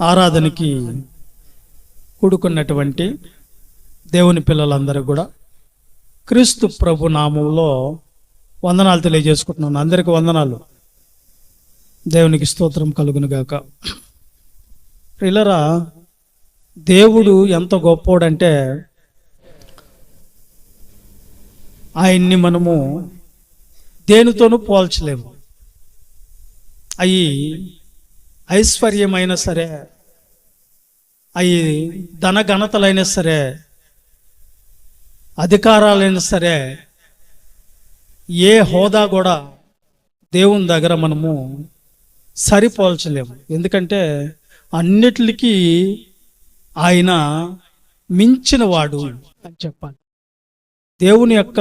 ఆరాధనకి కూడుకున్నటువంటి దేవుని పిల్లలందరూ కూడా క్రీస్తు ప్రభు నామంలో వందనాలు తెలియజేసుకుంటున్నాను. అందరికీ వందనాలు. దేవునికి స్తోత్రం కలుగును గాక. ప్రియులారా, దేవుడు ఎంత గొప్పోడంటే ఆయన్ని మనము దేనితోనూ పోల్చలేము. అవి ఐశ్వర్యమైనా సరే, అవి ధనఘనతలైనా సరే, అధికారాలైనా సరే, ఏ హోదా కూడా దేవుని దగ్గర మనము సరిపోల్చలేము. ఎందుకంటే అన్నిటికీ ఆయన మించిన వాడు అని చెప్పాలి. దేవుని యొక్క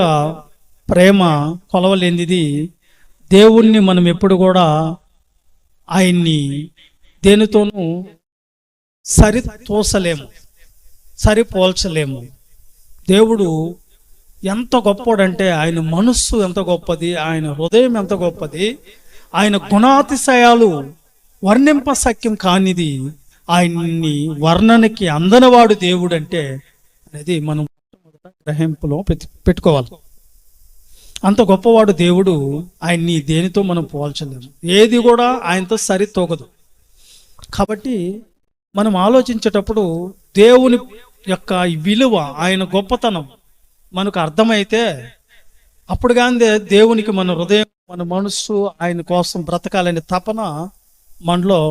ప్రేమ కొలవలేనిది. దేవుణ్ణి మనం ఎప్పుడు కూడా ఆయన్ని దేనితోనూ సరితూసలేము, సరిపోల్చలేము. దేవుడు ఎంత గొప్పడంటే ఆయన మనస్సు ఎంత గొప్పది, ఆయన హృదయం ఎంత గొప్పది, ఆయన గుణాతిశయాలు వర్ణింపశక్యం కానిది. ఆయన్ని వర్ణనకి అందనవాడు దేవుడు అంటే అనేది మనం గ్రహింపులో పెట్టుకోవాలి. అంత గొప్పవాడు దేవుడు. ఆయన్ని దేనితో మనం పోల్చలేము. ఏది కూడా ఆయనతో సరితూగదు. కాబట్టి మనం ఆలోచించేటప్పుడు దేవుని యొక్క విలువ, ఆయన గొప్పతనం మనకు అర్థమైతే అప్పుడు కానీ దేవునికి మన హృదయం, మన మనస్సు ఆయన కోసం బ్రతకాలనే తపన మనలో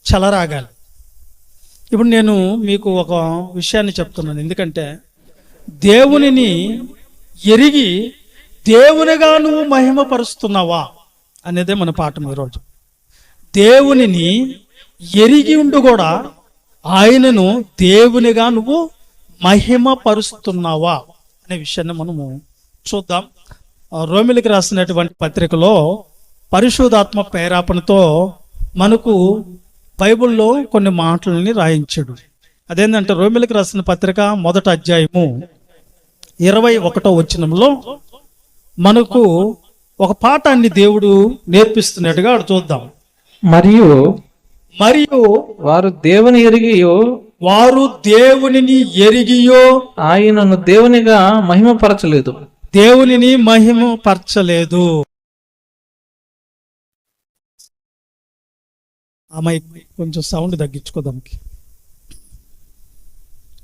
చెలరాగాలి. ఇప్పుడు నేను మీకు ఒక విషయాన్ని చెప్తున్నాను. ఎందుకంటే దేవునిని ఎరిగి దేవునిగా నువ్వు మహిమపరుస్తున్నావా అనేదే మన పాఠం ఈరోజు. దేవునిని ఎరిగి ఉండి కూడా ఆయనను దేవునిగా నువ్వు మహిమపరుస్తున్నావా అనే విషయాన్ని మనము చూద్దాం. రోమిలికి రాసినటువంటి పత్రికలో పరిశుద్ధాత్మ ప్రేరేపణతో మనకు బైబిల్లో కొన్ని మాటలని రాయించాడు. అదేంటంటే రోమిలికి రాసిన పత్రిక 1వ అధ్యాయము 21వ వచనంలో మనకు ఒక పాఠాన్ని దేవుడు నేర్పిస్తున్నట్టుగా చూద్దాం. మరియు వారు దేవునిని ఎరిగియో ఆయనను దేవునిగా మహిమపరచలేదు. దేవునిని మహిమపరచలేదు. అమ్మాయి కొంచెం సౌండ్ తగ్గించుకోదానికి.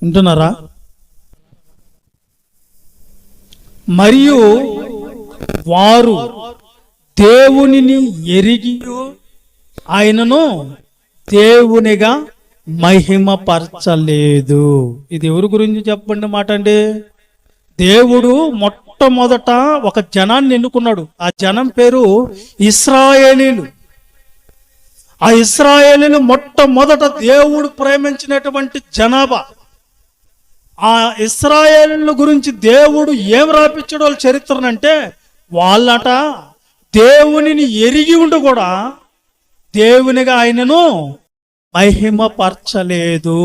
వింటున్నారా? మరియు వారు దేవునిని ఎరిగి ఆయనను దేవునిగా మహిమపరచలేదు. ఇది ఎవరి గురించి చెప్పండి మాట అండి? దేవుడు మొట్టమొదట ఒక జనాన్ని ఎన్నుకున్నాడు. ఆ జనం పేరు ఇశ్రాయేలీలు. ఆ ఇశ్రాయేలీలు మొట్టమొదట దేవుడు ప్రేమించినటువంటి జనాభా. ఆ ఇశ్రాయేలీల గురించి దేవుడు ఏం రాపించడో చరిత్రనంటే, వాళ్ళట దేవునిని ఎరిగి ఉండి కూడా దేవునిగా ఆయనను మహిమపరచలేదు.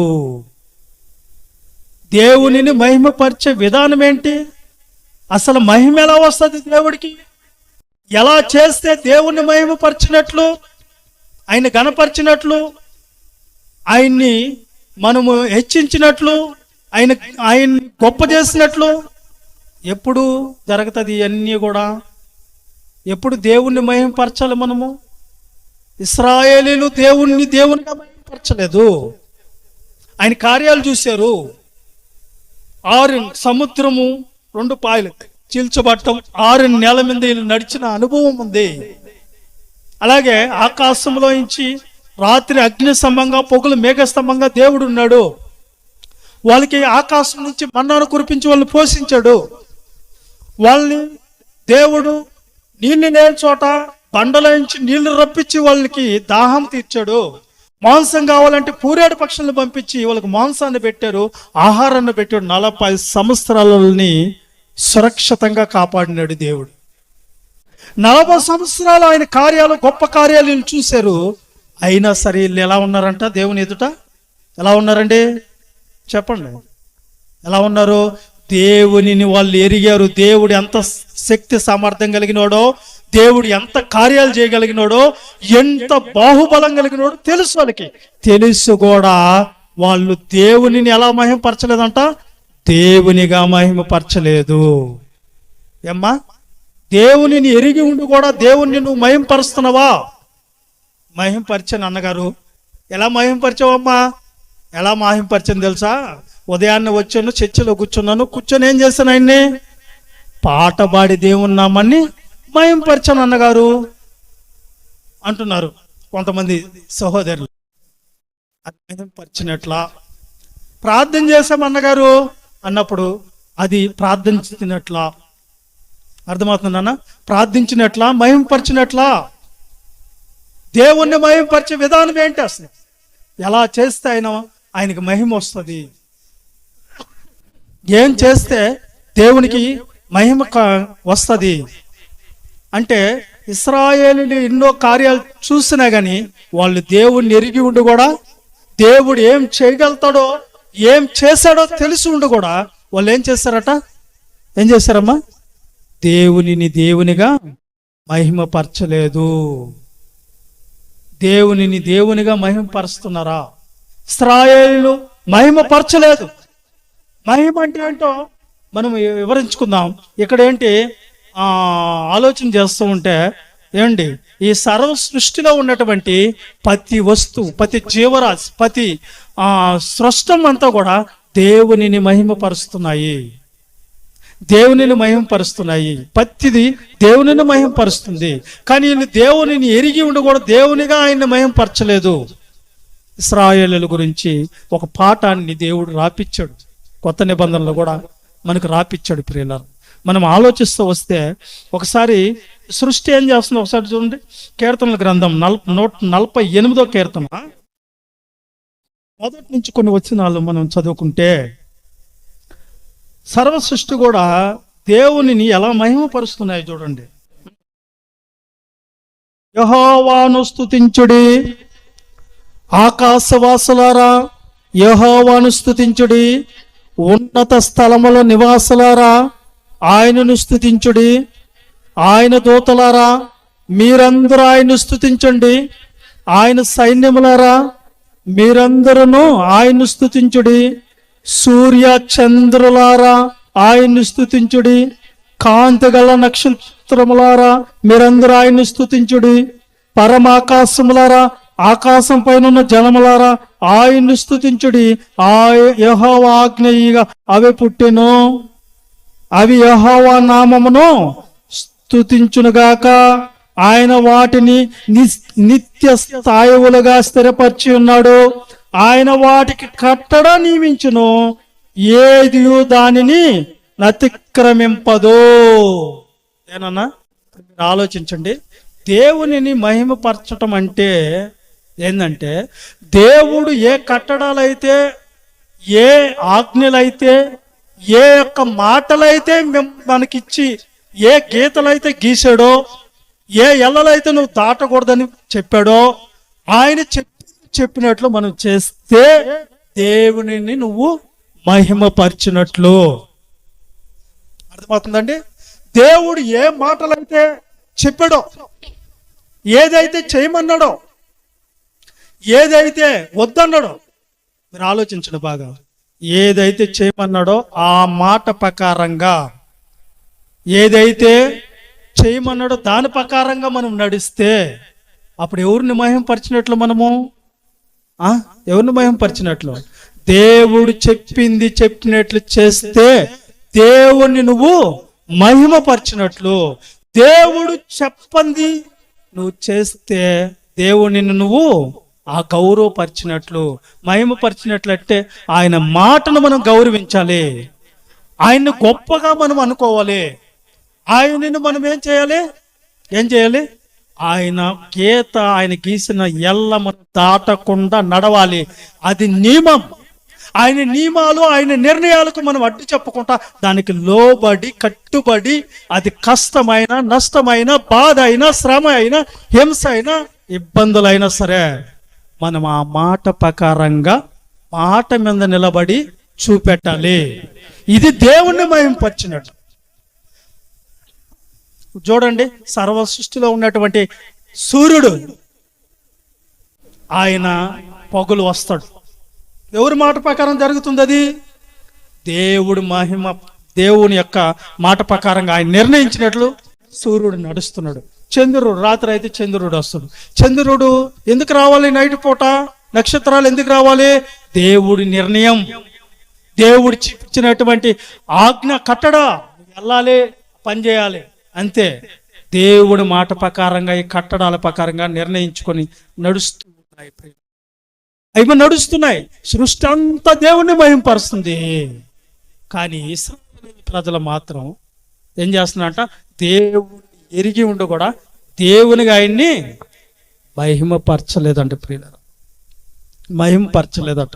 దేవునిని మహిమపరిచే విధానం ఏంటి? అసలు మహిమ ఎలా వస్తుంది దేవుడికి? ఎలా చేస్తే దేవుణ్ణి మహిమపరిచినట్లు, ఆయన గణపరిచినట్లు, ఆయన్ని మనము హెచ్చించినట్లు, ఆయన గొప్ప చేసినట్లు ఎప్పుడు జరుగుతుంది? ఇవన్నీ కూడా ఎప్పుడు దేవుణ్ణి మహిమపరచాలి మనము? ఇశ్రాయేలీలు దేవునిగా మహిమపరచలేదు. ఆయన కార్యాలు చూశారు. 6 సముద్రము 2 పాయలు చీల్చబట్టం, 6 నెలల మీద నడిచిన అనుభవం ఉంది. అలాగే ఆకాశంలో నుంచి రాత్రి అగ్ని స్తంభంగా, పొగలు మేఘస్తంభంగా దేవుడు ఉన్నాడు. వాళ్ళకి ఆకాశం నుంచి మన్నాను కురిపించి వాళ్ళని పోషించాడు. వాళ్ళని దేవుడు నీళ్లు లేని చోట బండల నుంచి నీళ్లు రప్పించి వాళ్ళకి దాహం తీర్చాడు. మాంసం కావాలంటే పూరేడు పక్షులను పంపించి వాళ్ళకి మాంసాన్ని పెట్టారు, ఆహారాన్ని పెట్టాడు. 40 సంవత్సరాలని సురక్షితంగా కాపాడినాడు దేవుడు. 40 సంవత్సరాలు ఆయన కార్యాలు, గొప్ప కార్యాలు చూశారు. అయినా సరే వీళ్ళు ఎలా ఉన్నారంట దేవుని ఎదుట? ఎలా ఉన్నారండి చెప్పండి? ఎలా ఉన్నారు? దేవునిని వాళ్ళు ఎరిగారు. దేవుడు ఎంత శక్తి సామర్థ్యం కలిగినాడో, దేవుడు ఎంత కార్యాలు చేయగలిగినాడో, ఎంత బాహుబలం కలిగినాడో తెలుసు వాళ్ళకి. తెలుసు కూడా వాళ్ళు దేవునిని ఎలా మహిమపరచలేదంట? దేవునిగా మహిమపరచలేదు. ఏమ్మా, దేవునిని ఎరిగి ఉండి కూడా దేవుణ్ణి నువ్వు మహిమపరుస్తున్నావా? మహిమపరిచాను అన్నగారు. ఎలా మహిమపరిచావమ్మా? ఎలా మహిమపరిచాను తెలుసా? ఉదయాన్నే వచ్చాను, చర్చిలో కూర్చొని ఏం చేశాను? ఆయన్ని పాట పాడి దేవుని నామాన్ని మహిమపరిచాను అన్నగారు అంటున్నారు కొంతమంది సహోదరులు. అది మహిమపరిచినట్లా? ప్రార్థన చేశాం అన్నగారు అన్నప్పుడు అది ప్రార్థించినట్లా? అర్థమవుతుందన్న? ప్రార్థించినట్లా, మహిమపరిచినట్లా? దేవుణ్ణి మహిమపరిచే విధానం ఏంటి అసలు? ఎలా చేస్తే ఆయనకి మహిమ వస్తుంది? ఏం చేస్తే దేవునికి మహిమ వస్తుంది అంటే, ఇశ్రాయేలులు ఎన్నో కార్యాలు చూసినా కానీ వాళ్ళు దేవుణ్ణి ఎరిగి ఉండి కూడా, దేవుడు ఏం చేయగలుగుతాడో, ఏం చేశాడో తెలిసి ఉండి కూడా వాళ్ళు ఏం చేశారట? ఏం చేశారమ్మా? దేవునిని దేవునిగా మహిమపరచలేదు. దేవునిని దేవునిగా మహిమపరుస్తున్నారా? ఇశ్రాయేలులు మహిమపరచలేదు. మహిమ అంటే ఏంటో మనం వివరించుకుందాం. ఇక్కడ ఏంటి ఆలోచన చేస్తూ ఉంటే ఏమండి, ఈ సర్వ సృష్టిలో ఉన్నటువంటి ప్రతి వస్తువు, ప్రతి జీవరాశి, ప్రతి సృష్టం అంతా కూడా దేవునిని మహిమపరుస్తున్నాయి. దేవునిని మహిమపరుస్తున్నాయి. ప్రతిది దేవునిని మహిమపరుస్తుంది. కానీ ఈయన దేవునిని ఎరిగి ఉండి కూడా దేవునిగా ఆయన్ని మహిమపరచలేదు. ఇశ్రాయేలుల గురించి ఒక పాఠాన్ని దేవుడు రాపిచ్చాడు. కొత్త నిబంధనలు కూడా మనకు రాపిచ్చాడు. ప్రియులారా, మనం ఆలోచిస్తూ వస్తే ఒకసారి సృష్టి ఏం చేస్తుందో ఒకసారి చూడండి. కీర్తనల గ్రంథం 148వ కీర్తన మొదటి నుంచి కొన్ని వచనాలు మనం చదువుకుంటే, సర్వ సృష్టి కూడా దేవునిని ఎలా మహిమపరుస్తున్నాయి చూడండి. యెహోవాను స్తుతించుడి, ఆకాశవాసులారా యెహోవాను స్తుతించుడి, ఉన్నత స్థలముల నివాసులారా ఆయనను స్తుతించుడి, ఆయన దూతలారా మీరందరూ ఆయన్ను స్తుతించండి, ఆయన సైన్యములారా మీరందరూ ఆయన్ను స్తుతించుడి, సూర్య చంద్రులారా ఆయన్ను స్తుతించుడి, కాంతిగల నక్షత్రములారా మీరందరూ ఆయన్ను స్తుతించుడి, పరమాకాశములారా ఆకాశం పైన ఉన్న జలములారా ఆయన్ను స్తుతించుడి. యెహోవా ఆజ్ఞగా అవి పుట్టెను, అవి యెహోవా నామమును స్తుతించునుగాక. ఆయన వాటిని నిత్య స్థాయువులుగా స్థిరపరిచి ఉన్నాడు. ఆయన వాటికి కట్టడ నియమించును, ఏది దానిని అతిక్రమింపదు. ఏనన్నా మీరు ఆలోచించండి. దేవునిని మహిమపరచటం అంటే ఏంటంటే, దేవుడు ఏ కట్టడాలైతే, ఏ ఆజ్ఞలైతే, ఏ యొక్క మాటలైతే మనకిచ్చి, ఏ గీతలైతే గీసాడో, ఏ ఎల్లలైతే నువ్వు దాటకూడదని చెప్పాడో, ఆయన చెప్పినట్లు మనం చేస్తే దేవునిని నువ్వు మహిమపరిచినట్లు. అర్థమవుతుందండి? దేవుడు ఏ మాటలైతే చెప్పాడో, ఏదైతే చేయమన్నాడో, ఏదైతే వద్దన్నాడో, మీరు ఆలోచించండి బాగా. ఏదైతే చేయమన్నాడో ఆ మాట ప్రకారంగా, ఏదైతే చేయమన్నాడో దాని ప్రకారంగా మనం నడిస్తే అప్పుడు ఎవరిని మహిమపరిచినట్లు? మనము ఎవరిని మహిమపరిచినట్లు? దేవుడు చెప్పినట్లు చేస్తే దేవుణ్ణి నువ్వు మహిమపరిచినట్లు. దేవుడు చెప్పంది నువ్వు చేస్తే దేవునిని నువ్వు గౌరవపరిచినట్లు, మహిమపరిచినట్లంటే ఆయన మాటను మనం గౌరవించాలి, ఆయన్ని గొప్పగా మనం అనుకోవాలి. ఆయనను మనం ఏం చేయాలి? ఆయన గీత, ఆయన గీసిన ఎల్ల మనం దాటకుండా నడవాలి. అది నియమం. ఆయన నియమాలు, ఆయన నిర్ణయాలకు మనం అడ్డు చెప్పకుండా దానికి లోబడి, కట్టుబడి, అది కష్టమైన, నష్టమైన, బాధ అయినా, శ్రమ అయినా, హింస అయినా, ఇబ్బందులైనా సరే మనం ఆ మాట ప్రకారంగా మాట మీద నిలబడి చూపెట్టాలి. ఇది దేవుణ్ణి మహిమపరిచినట్టు. చూడండి, సర్వ సృష్టిలో ఉన్నటువంటి సూర్యుడు ఆయన పగులు వస్తాడు. ఎవరి మాట ప్రకారం జరుగుతుంది అది? దేవుని యొక్క మాట ప్రకారంగా ఆయన నిర్ణయించినట్లు సూర్యుడు నడుస్తున్నాడు. చంద్రుడు రాత్రి అయితే చంద్రుడు వస్తాడు. చంద్రుడు ఎందుకు రావాలి? నైట్ పూట నక్షత్రాలు ఎందుకు రావాలి? దేవుడి నిర్ణయం, దేవుడు ఇచ్చినటువంటి ఆజ్ఞ, కట్టడా వెళ్ళాలి, పని చేయాలి, అంతే. దేవుడి మాట ప్రకారంగా, ఈ కట్టడాల ప్రకారంగా నిర్ణయించుకొని నడుస్తూ ఉన్నాయి. అవి నడుస్తున్నాయి. సృష్టి అంతా దేవుణ్ణి మహిమపరుస్తుంది. కానీ ఇశ్రాయేలు ప్రజలు మాత్రం ఏం చేస్తున్నారంట? దేవుని ఎరిగి ఉండి కూడా దేవునిగా ఆయన్ని మహిమపరచలేదంట. ప్రియులారా, మహిమపరచలేదట.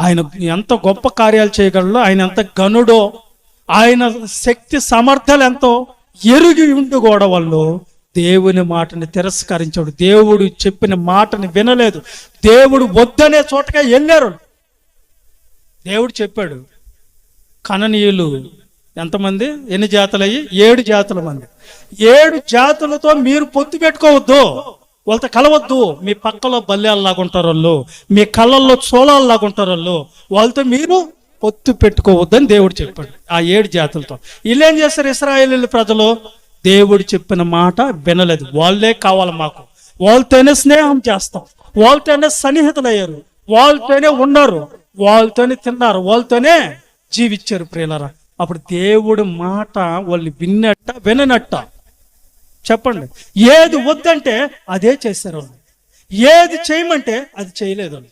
ఆయన ఎంత గొప్ప కార్యాలు చేయగలడో, ఆయన ఎంత గనుడో, ఆయన శక్తి సమర్థలు ఎంతో ఎరిగి ఉండి కూడా వాళ్ళు దేవుని మాటని తిరస్కరించాడు. దేవుడు చెప్పిన మాటని వినలేదు. దేవుడు వద్దనే చోటగా వెళ్ళారు. దేవుడు చెప్పాడు, కననీయులు ఎంతమంది, ఎన్ని జాతులు అయ్యి? 7 జాతుల మంది. 7 జాతులతో మీరు పొత్తు పెట్టుకోవద్దు, వాళ్ళతో కలవద్దు. మీ పక్కలో బల్లేళ్ళలాగా ఉంటారు వాళ్ళు, మీ కళ్ళల్లో చోళాలలాగా ఉంటారు వాళ్ళు, వాళ్ళతో మీరు పొత్తు పెట్టుకోవద్దని దేవుడు చెప్పాడు ఆ 7 జాతులతో. వీళ్ళేం చేస్తారు? ఇశ్రాయేలు ప్రజలు దేవుడు చెప్పిన మాట వినలేదు. వాళ్ళే కావాలి మాకు, వాళ్ళతోనే స్నేహం చేస్తాం, వాళ్ళతోనే సన్నిహితులయ్యారు, వాళ్ళతోనే ఉన్నారు, వాళ్ళతోనే తిన్నారు, వాళ్ళతోనే జీవించారు. ప్రియులారా, అప్పుడు దేవుడు మాట వాళ్ళు విన్నట్ట విననట్ట? చెప్పండి. ఏది వద్దంటే అదే చేశారు వాళ్ళు, ఏది చేయమంటే అది చేయలేదు వాళ్ళు.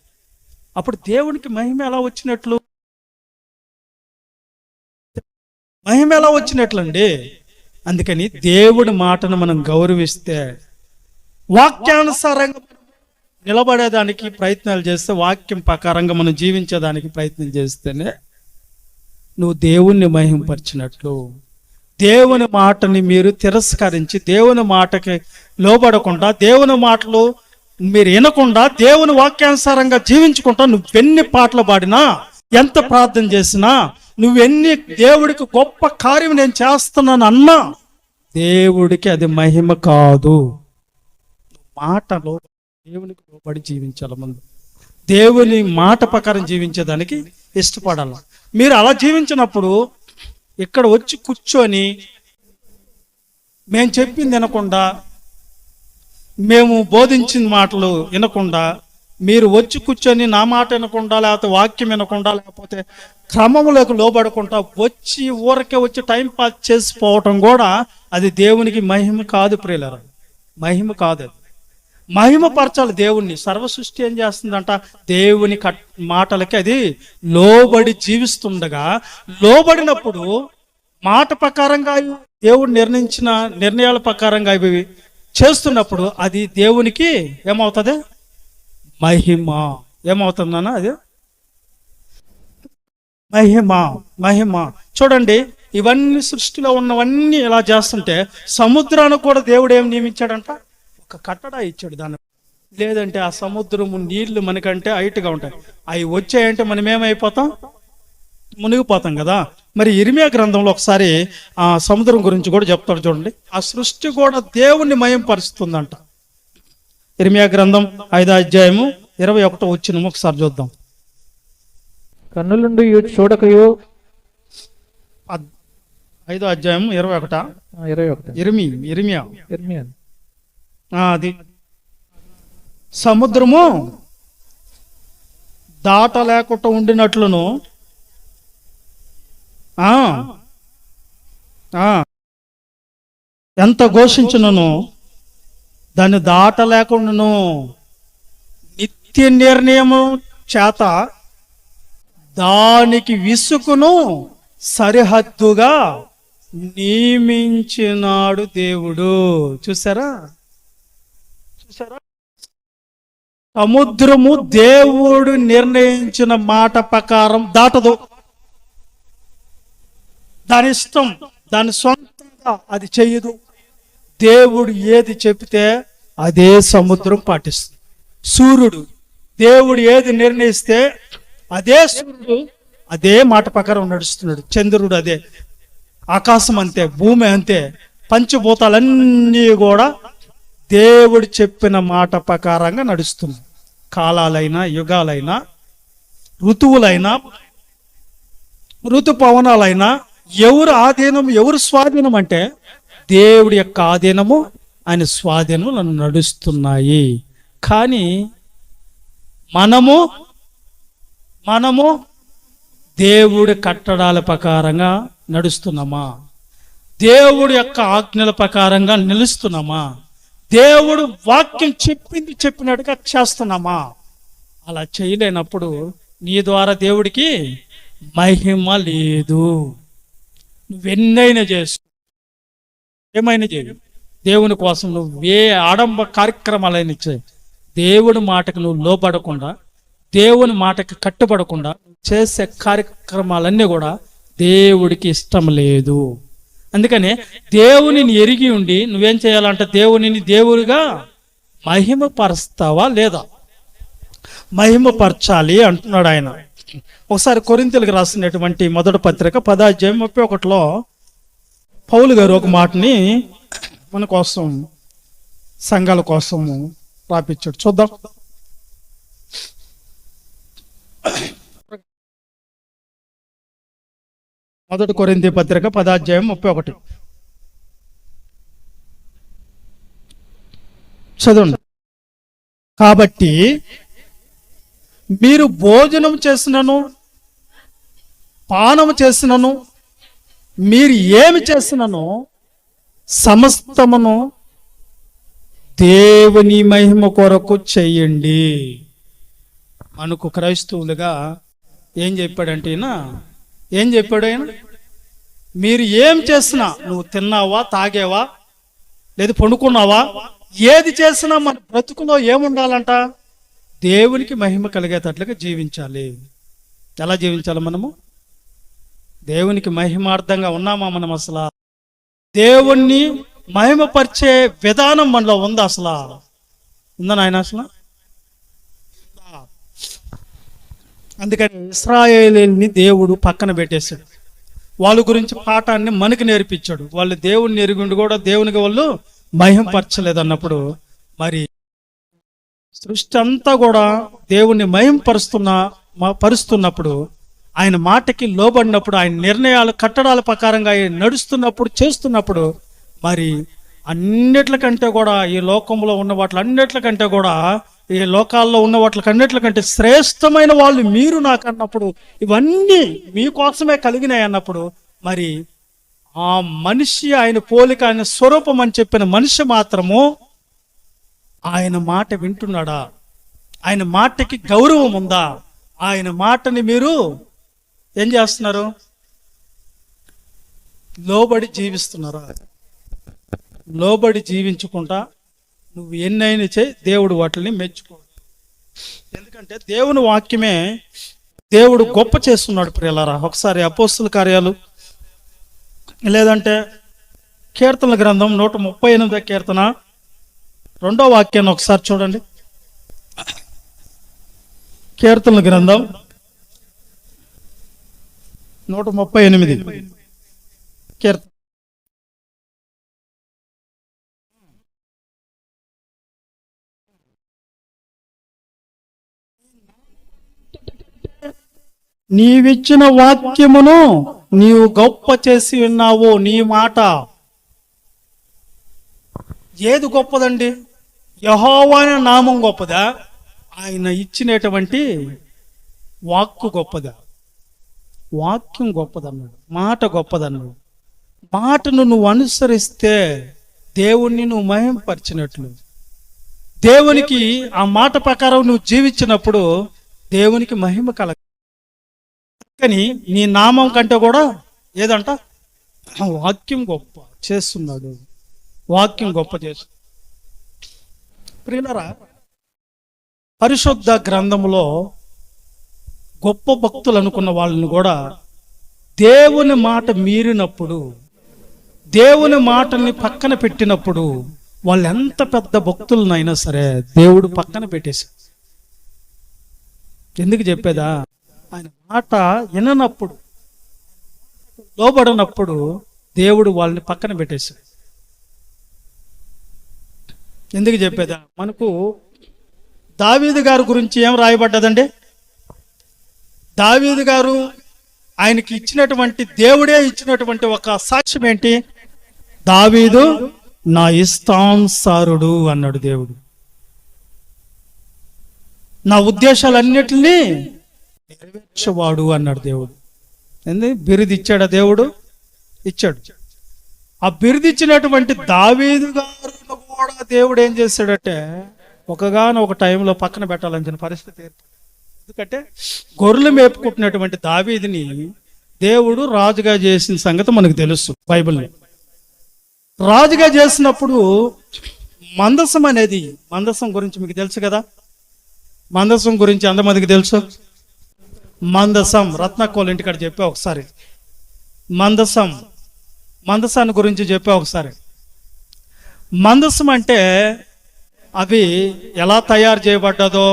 అప్పుడు దేవునికి మహిమ ఎలా వచ్చినట్లు? మహిమ ఎలా వచ్చినట్లండి? అందుకని దేవుడి మాటను మనం గౌరవిస్తే, వాక్యానుసారంగా నిలబడేదానికి ప్రయత్నాలు చేస్తే, వాక్యం ప్రకారంగా మనం జీవించేదానికి ప్రయత్నం చేస్తేనే నువ్వు దేవుణ్ణి మహిమపరిచినట్లు. దేవుని మాటని మీరు తిరస్కరించి, దేవుని మాటకి లోబడకుండా, దేవుని మాటలు మీరు వినకుండా, దేవుని వాక్యానుసారంగా జీవించుకుంటా, నువ్వెన్ని పాటలు పాడినా, ఎంత ప్రార్థన చేసినా, నువ్వెన్ని దేవుడికి గొప్ప కార్యం నేను చేస్తున్నాను అన్నా, దేవుడికి అది మహిమ కాదు. మాటలో దేవునికి లోబడి జీవించాలి. ముందు దేవుని మాట ప్రకారం జీవించేదానికి ఇష్టపడాలి. మీరు అలా జీవించినప్పుడు ఇక్కడ వచ్చి కూర్చొని మేము చెప్పింది వినకుండా, మేము బోధించిన మాటలు వినకుండా, మీరు వచ్చి కూర్చొని నా మాట వినకుండా, లేకపోతే వాక్యం వినకుండా, లేకపోతే క్రమంలోకి లోబడకుండా వచ్చి ఊరకే వచ్చి టైం పాస్ చేసిపోవటం కూడా అది దేవునికి మహిమ కాదు. ప్రియులారా, మహిమ కాదు. అది మహిమ పరచాలి దేవుణ్ణి. సర్వ సృష్టి ఏం చేస్తుందంట? దేవుని మాటలకి అది లోబడి జీవిస్తుండగా, లోబడినప్పుడు మాట ప్రకారంగా దేవుడు నిర్ణయించిన నిర్ణయాల ప్రకారంగా ఇవి చేస్తున్నప్పుడు అది దేవునికి ఏమవుతుంది? మహిమ. ఏమవుతుందన్నా అది? మహిమ. మహిమ. చూడండి, ఇవన్నీ సృష్టిలో ఉన్నవన్నీ ఇలా చేస్తుంటే సముద్రానికి కూడా దేవుడు ఏం నియమించాడంట? ఒక కట్టడా ఇచ్చాడు దాన్ని. లేదంటే ఆ సముద్రము నీళ్లు మనకంటే హైట్గా ఉంటాయి, అవి వచ్చాయంటే మనం ఏమైపోతాం? మునిగిపోతాం కదా. మరి ఇర్మియా గ్రంథంలో ఒకసారి ఆ సముద్రం గురించి కూడా చెప్తాడు చూడండి. ఆ సృష్టి కూడా దేవుణ్ణి మహిమపరుస్తుందంట. ఇర్మియా గ్రంథం 5వ అధ్యాయము 21వ వచనం ఒకసారి చూద్దాం. కన్నులుండి చూడకయో, 5వ అధ్యాయం 21 ఇర్మియా. అది సముద్రము దాటలేకుండా ఉండినట్లును, ఎంత ఘోషించును దాన్ని దాటలేకుండాను, నిత్య నిర్ణయము చేత దానికి విసుకును సరిహద్దుగా నియమించినాడు దేవుడు. చూసారా? సముద్రము దేవుడు నిర్ణయించిన మాట ప్రకారం దాటదు. దాని ఇష్టం, దాని సొంతంగా అది చెయ్యదు. దేవుడు ఏది చెప్తే అదే సముద్రం పాటిస్తుంది. సూర్యుడు దేవుడు ఏది నిర్ణయిస్తే అదే సూర్యుడు అదే మాట ప్రకారం నడుస్తున్నాడు. చంద్రుడు అదే, ఆకాశం అంతే, భూమి అంతే, పంచభూతాలన్నీ కూడా దేవుడు చెప్పిన మాట ప్రకారంగా నడుస్తున్నాయి. కాలాలైనా, యుగాలైనా, ఋతువులైనా, ఋతుపవనాలైనా ఎవరు ఆధీనం ఎవరు స్వాధీనం అంటే దేవుడి యొక్క ఆధీనము ఆయన స్వాధీనం నడుస్తున్నాయి. కానీ మనము దేవుడి కట్టడాల ప్రకారంగా నడుస్తున్నామా? దేవుడి యొక్క ఆజ్ఞల ప్రకారంగా నిలుస్తున్నామా? దేవుడు వాక్యం చెప్పినట్టుగా చేస్తున్నామా? అలా చేయలేనప్పుడు నీ ద్వారా దేవుడికి మహిమ లేదు. నువ్వెన్నైనా చేసు, ఏమైనా చేయు, దేవుని కోసం నువ్వు ఏ ఆడంబ కార్యక్రమాలైనా చేయి, దేవుడి మాటకు నువ్వు లోబడకుండా, దేవుని మాటకి కట్టుబడకుండా చేసే కార్యక్రమాలన్నీ కూడా దేవుడికి ఇష్టం లేదు. అందుకని దేవునిని ఎరిగి ఉండి నువ్వేం చేయాలంటే దేవునిని దేవుడిగా మహిమపరుస్తావా లేదా? మహిమపరచాలి అంటున్నాడు ఆయన. ఒకసారి కొరింథీయులకు రాసినటువంటి మొదటి పత్రిక 10:31 పౌలు గారు ఒక మాటని మన కోసం, సంఘాల కోసం రాపించాడు. చూద్దాం. మొదటి కొరింథీ పత్రిక 10:31 చదవండి. కాబట్టి మీరు భోజనం చేసినను పానము చేసినను మీరు ఏమి చేసినను సమస్తమును దేవుని మహిమ కొరకు చెయ్యండి. మనకు క్రైస్తవులుగా ఏం చెప్పాడంటే ఏం చెప్పాడు ఆయన? మీరు ఏం చేసినా, నువ్వు తిన్నావా, తాగేవా, లేదు పండుకున్నావా, ఏది చేసినా మన బ్రతుకులో ఏముండాలంట? దేవునికి మహిమ కలిగేటట్లుగా జీవించాలి. ఎలా జీవించాలి? మనము దేవునికి మహిమార్థంగా ఉన్నామా? మనం అసలు దేవుణ్ణి మహిమపరిచే విధానం మనలో ఉందా? అసలు ఉందా నాయన? అసలు అందుకని ఇశ్రాయేలీయుల్ని దేవుడు పక్కన పెట్టేశాడు. వాళ్ళ గురించి పాఠాన్ని మనకి నేర్పించాడు. వాళ్ళు దేవుణ్ణి ఎరుగుండి కూడా దేవునికి వాళ్ళు మహిమపరచలేదు అన్నప్పుడు, మరి సృష్టి అంతా కూడా దేవుణ్ణి పరుస్తున్నప్పుడు, ఆయన మాటకి లోబడినప్పుడు, ఆయన నిర్ణయాలు కట్టడాల ప్రకారంగా ఆయన నడుస్తున్నప్పుడు, చేస్తున్నప్పుడు, మరి అన్నిట్లకంటే కూడా ఈ లోకంలో ఉన్న వాటిలన్నిట్లకంటే కూడా, ఈ లోకాల్లో ఉన్న వాటికన్నిట్లకంటే శ్రేష్టమైన వాళ్ళు మీరు నాకు అన్నప్పుడు, ఇవన్నీ మీకోసమే కలిగినాయి అన్నప్పుడు, మరి ఆ మనిషి ఆయన పోలిక, ఆయన స్వరూపం అని చెప్పిన మనిషి మాత్రము ఆయన మాట వింటున్నాడా? ఆయన మాటకి గౌరవం ఉందా? ఆయన మాటని మీరు ఏం చేస్తున్నారు? లోబడి జీవిస్తున్నారా? లోబడి జీవించుకుంటా నువ్వు ఎన్నైనా చేయి, దేవుడు వాటిని మెచ్చుకో. ఎందుకంటే దేవుని వాక్యమే దేవుడు గొప్ప చేస్తున్నాడు ప్రియులారా. ఒకసారి అపోస్తుల కార్యాలు లేదంటే కీర్తనల గ్రంథం 138వ కీర్తన 2వ వాక్యాన్ని ఒకసారి చూడండి. కీర్తనల గ్రంథం 138 కీర్తన. నీవిచ్చిన వాక్యమును నీవు గొప్ప చేసి ఉన్నావు. నీ మాట ఏది గొప్పదండి? యెహోవా అనే నామం గొప్పదా? ఆయన ఇచ్చినటువంటి వాక్కు గొప్పదా? వాక్యం గొప్పదన్నాడు, మాట గొప్పదన్నాడు. మాటను నువ్వు అనుసరిస్తే దేవుణ్ణి నువ్వు మహిమపరిచినట్లు. దేవునికి ఆ మాట ప్రకారం నువ్వు జీవించినప్పుడు దేవునికి మహిమ కలగ. కానీ నీ నామం కంటే కూడా ఏదంట? వాక్యం గొప్ప చేస్తున్నాడు. వాక్యం గొప్ప చేస్తు. ప్రియులారా, పరిశుద్ధ గ్రంథములో గొప్ప భక్తులు అనుకున్న వాళ్ళని కూడా దేవుని మాట మీరినప్పుడు, దేవుని మాటల్ని పక్కన పెట్టినప్పుడు, వాళ్ళు ఎంత పెద్ద భక్తులనైనా సరే దేవుడు పక్కన పెట్టేశాడు. ఎందుకు చెప్పేదా? ఆయన మాట విననప్పుడు, లోబడినప్పుడు దేవుడు వాళ్ళని పక్కన పెట్టేశాడు. ఎందుకు చెప్పేదా? మనకు దావీదు గారి గురించి ఏం రాయబడ్డదండి? దావీదు గారు ఆయనకి ఇచ్చినటువంటి, దేవుడే ఇచ్చినటువంటి ఒక సాక్ష్యం ఏంటి? దావీదు నా ఇష్టానుసారుడు అన్నాడు దేవుడు. నా ఉద్దేశాలన్నిటినీ నెరవేర్చేవాడు అన్నాడు దేవుడు. బిరుది ఇచ్చాడా దేవుడు? ఇచ్చాడు. ఆ బిరుది ఇచ్చినటువంటి దావీదు గారు కూడా దేవుడు ఏం చేశాడంటే ఒక టైంలో పక్కన పెట్టాలని పరిస్థితి ఏర్పడింది. ఎందుకంటే గొర్రెలు మేపుకుంటున్నటువంటి దావీదుని దేవుడు రాజుగా చేసిన సంగతి మనకు తెలుసు. బైబిల్లో రాజుగా చేసినప్పుడు మందసం అనేది, మందసం గురించి మీకు తెలుసు కదా. మందసం గురించి ఎంతమందికి తెలుసు? మందసం రత్నకోళ్ళ ఇంటికాడ చెప్పా ఒకసారి. మందసాన్ని గురించి చెప్పా ఒకసారి. మందసం అంటే అవి ఎలా తయారు చేయబడ్డదో,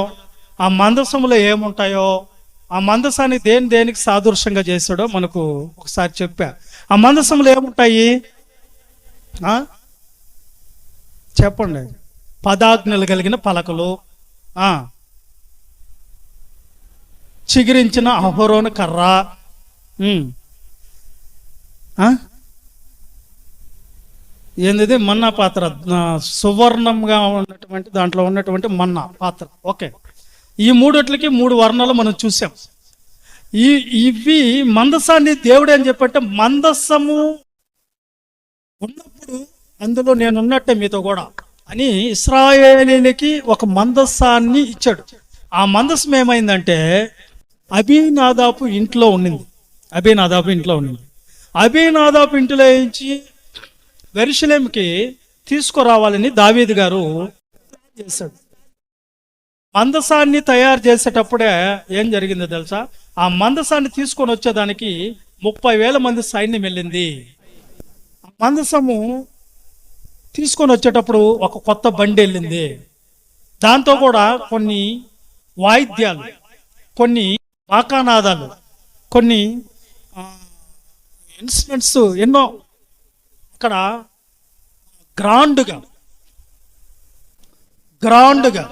ఆ మందసంలో ఏముంటాయో, ఆ మందసాన్ని దేనికి సాదృశ్యంగా చేశాడో మనకు ఒకసారి చెప్పా. ఆ మందసంలో ఏముంటాయి చెప్పండి. 10 ఆజ్ఞలు కలిగిన పలకలు, చిగిరించిన అహరోను కర్ర, ఏంది మన్నా పాత్ర, సువర్ణంగా ఉన్నటువంటి దాంట్లో ఉన్నటువంటి మన్నా పాత్ర. ఓకే, ఈ మూడిట్లకి 3 వర్ణాలు మనం చూసాం. ఇవి మందసాన్ని దేవుడు ఏం చెప్పంటే, మందసము ఉన్నప్పుడు అందులో నేనున్నట్టే మీతో కూడా అని ఇశ్రాయేలీలకి ఒక మందసాన్ని ఇచ్చాడు. ఆ మందసం ఏమైందంటే అబీనాదాబు ఇంట్లో ఉండింది. అబీనాదాబు ఇంట్లో నుంచి యెరూషలేముకి తీసుకురావాలని దావీదు గారు చేశాడు. మందసాన్ని తయారు చేసేటప్పుడే ఏం జరిగిందో తెలుసా? ఆ మందసాన్ని తీసుకొని వచ్చేదానికి 30,000 మంది సైన్యం వెళ్ళింది. ఆ మందసము తీసుకొని వచ్చేటప్పుడు ఒక కొత్త బండి వెళ్ళింది. దాంతో కూడా కొన్ని వాయిద్యాలు, కొన్ని వాకానాదాలు, కొన్ని ఇన్స్ట్రుమెంట్స్ ఎన్నో అక్కడ గ్రాండ్గా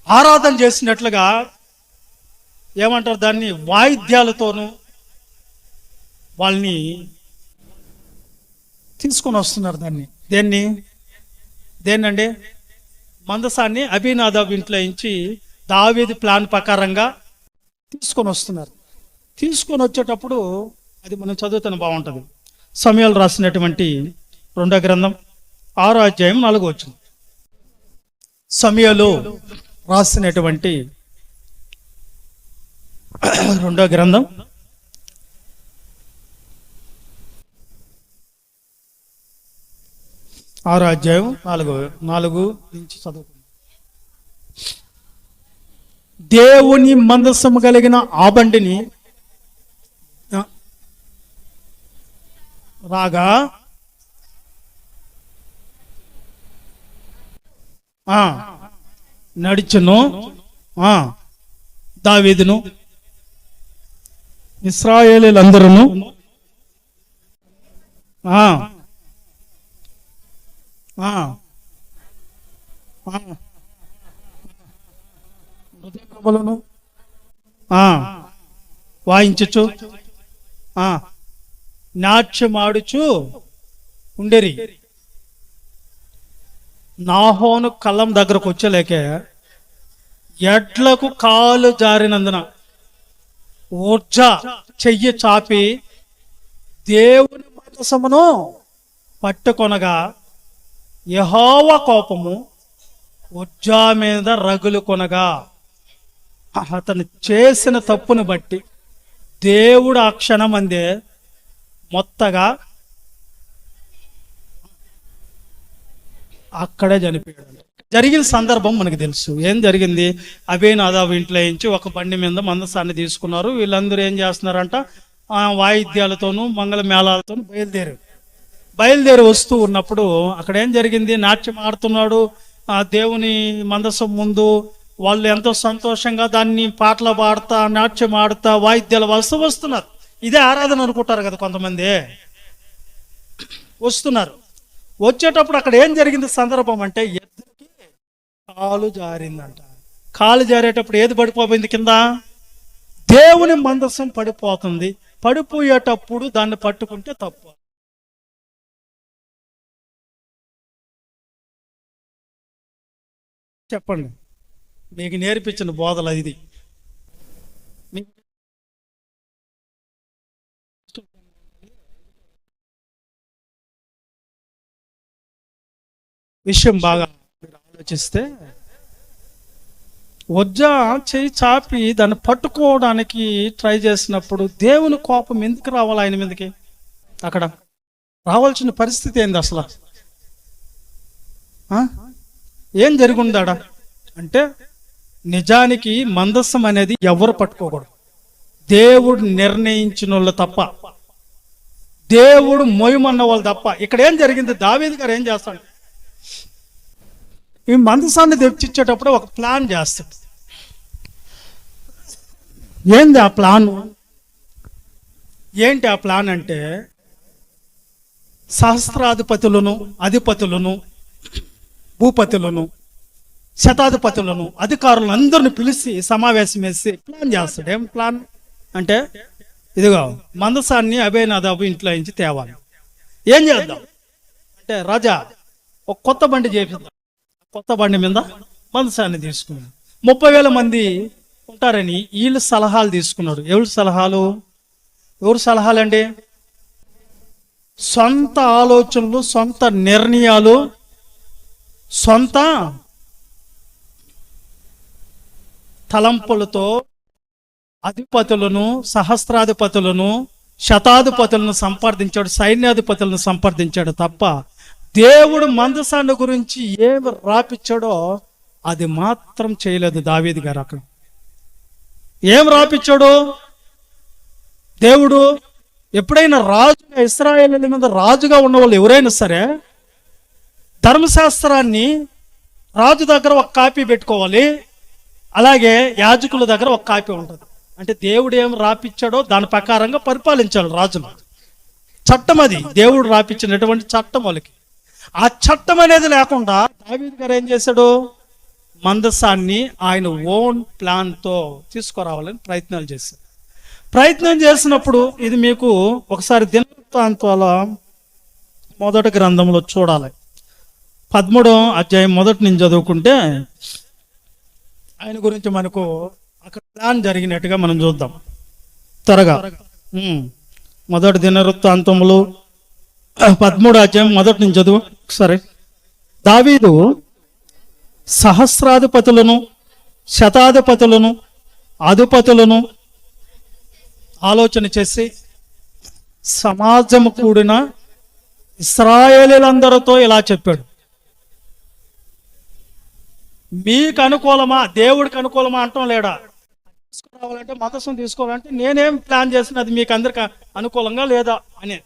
ఆరాధన చేసినట్లుగా, ఏమంటారు దాన్ని, వాయిద్యాలతోనూ వాళ్ళని తీసుకొని వస్తున్నారు. దేన్నండి? మందసాన్ని అబీనాదాబు ఇంట్లో నుంచి దావీదు ప్లాన్ ప్రకారంగా తీసుకొని వస్తున్నారు. తీసుకొని వచ్చేటప్పుడు అది మనం చదువుతాను, బాగుంటుంది. సమూయేలు రాసినటువంటి 2వ గ్రంథం 6వ అధ్యాయం 4వ వచనం. సమూయేలు రాసినటువంటి 2వ గ్రంథం 6వ అధ్యాయం 4 నుంచి చదువుకుందాం. దేవుని మందసము కలిగిన ఆ బండిని రాగా నడిచెను దావీదును ఇశ్రాయేలీయులందరూ హృదయములను వాయించుచు నాట్యమాడుచు ఉండేరి. నాహోను కళ్ళం దగ్గరకు వచ్చలేక ఎడ్లకు కాలు జారినందున ఊర్జా చెయ్యి చాపి దేవుని మందసమును పట్టుకొనగా యెహోవా కోపము ఉజ్జా మీద రగులు కొనగా, అతను చేసిన తప్పును బట్టి దేవుడు ఆ క్షణమందే మొత్తగా అక్కడే చనిపోయాడు. జరిగిన సందర్భం మనకు తెలుసు. ఏం జరిగింది? అబీనాదాబు ఇంట్లో నుంచి ఒక బండి మీద మందసాన్ని తీసుకున్నారు. వీళ్ళందరూ ఏం చేస్తున్నారంట, వాయిద్యాలతోనూ మంగళ మేళాలతోనూ బయలుదేరి వస్తూ ఉన్నప్పుడు అక్కడ ఏం జరిగింది? నాట్యం ఆడుతున్నాడు ఆ దేవుని మందసం ముందు. వాళ్ళు ఎంతో సంతోషంగా దాన్ని పాటలు పాడుతా, నాట్యం ఆడుతా, వాయిద్యాలు వస్తున్నారు. ఇదే ఆరాధన అనుకుంటారు కదా కొంతమంది. వచ్చేటప్పుడు అక్కడ ఏం జరిగింది సందర్భం అంటే ఎద్దుకి కాలు జారిందంట. కాలు జారేటప్పుడు ఏది పడిపోయింది కింద? దేవుని మందసం పడిపోతుంది. పడిపోయేటప్పుడు దాన్ని పట్టుకుంటే తప్పు. చెప్పండి, మీకు నేర్పించిన బోధలు ఇది. మీకు విషయం బాగా మీరు ఆలోచిస్తే, వజ్జ చేయి చాపి దాన్ని పట్టుకోవడానికి ట్రై చేసినప్పుడు దేవుని కోపం ఎందుకు రావాలి ఆయన మీదకి? అక్కడ రావాల్సిన పరిస్థితి ఏంది అసలు? ఏం జరిగిందాడా అంటే, నిజానికి మందస్సం అనేది ఎవరు పట్టుకోకూడదు, దేవుడు నిర్ణయించిన వాళ్ళు తప్ప, దేవుడు మోయమన్న వాళ్ళు తప్ప. ఇక్కడ ఏం జరిగింది? దావీదు గారు ఏం చేస్తాడు? ఈ మందసాన్ని తెచ్చిచ్చేటప్పుడు ఒక ప్లాన్ చేస్తాడు. ఏంది ఆ ప్లాన్? ఏంటి ఆ ప్లాన్ అంటే, సహస్రాధిపతులను, అధిపతులను, భూపతులను, శతాధిపతులను, అధికారులను అందరిని పిలిచి సమావేశం వేసి ప్లాన్ చేస్తాడు. ఏం ప్లాన్ అంటే, ఇదిగో మందసాన్ని అభయనాదాబు ఇంట్లో నుంచి తేవాలి. ఏం చేద్దాం అంటే, రాజా ఒక కొత్త బండి చేపిద్దాం. కొత్త బండి మీద మందసాన్ని తీసుకున్నాడు. 30,000 మంది ఉంటారని వీళ్ళు సలహాలు తీసుకున్నాడు. ఎవరి సలహాలు అండి? సొంత ఆలోచనలు, సొంత నిర్ణయాలు, సొంత తలంపులతో అధిపతులను, సహస్రాధిపతులను, శతాధిపతులను సంప్రదించాడు, సైన్యాధిపతులను సంప్రదించాడు తప్ప దేవుడు మందసాన్ని గురించి ఏమి రాపిచ్చాడో అది మాత్రం చేయలేదు దావీదు గారు. అక్కడ ఏం రాపిచ్చాడు దేవుడు? ఎప్పుడైనా రాజుగా, ఇశ్రాయేలీయుల మీద రాజుగా ఉన్న వాళ్ళు ఎవరైనా సరే ధర్మశాస్త్రాన్ని రాజు దగ్గర ఒక కాపీ పెట్టుకోవాలి, అలాగే యాజకుల దగ్గర ఒక కాపీ ఉంటుంది. అంటే దేవుడు ఏం రాపిచ్చాడో దాని ప్రకారంగా పరిపాలించాలి రాజులు. చట్టం అది, దేవుడు రాపిచ్చినటువంటి చట్టం వాళ్ళకి. ఆ చట్టం అనేది లేకుండా దావీదు గారు ఏం చేశాడు? మందసాన్ని ఆయన ఓన్ ప్లాన్తో తీసుకురావాలని ప్రయత్నాలు చేశారు. ప్రయత్నం చేసినప్పుడు ఇది మీకు ఒకసారి దినవృత్తాంతాల మొదటి గ్రంథంలో చూడాలి. 13వ అధ్యాయం మొదటి నుంచి చదువుకుంటే ఆయన గురించి మనకు అక్కడ ప్లాన్ జరిగినట్టుగా మనం చూద్దాం త్వరగా. మొదటి దినవృత్తాంతములు 13వ అధ్యాయం మొదటి నుంచి చదువు సరే. దావీదు సహస్రాధిపతులను, శతాధిపతులను, అధిపతులను ఆలోచన చేసి సమాజము కూడిన ఇశ్రాయేలీయులందరితో ఇలా చెప్పాడు, మీకు అనుకూలమా, దేవుడికి అనుకూలమా అంటాం లేడా? తీసుకురావాలంటే, మందసం తీసుకోవాలంటే నేనేం ప్లాన్ చేసిన అది మీకు అందరికి అనుకూలంగా లేదా అని.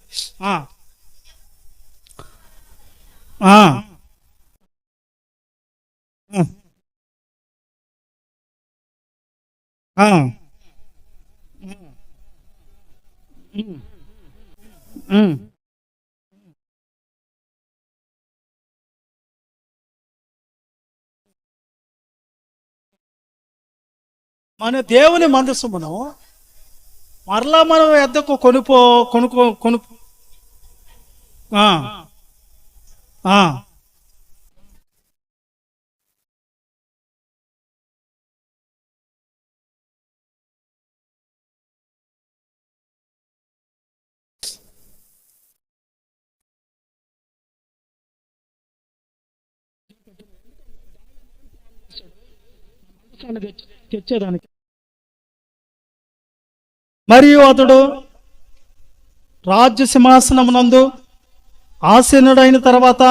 మన దేవుని మందసమును మరలా మనం ఎద్దకు కొనుక్కో తెచ్చేదానికి. మరియు అతడు రాజ్య సింహాసనమునందు ఆసీనుడైన తర్వాత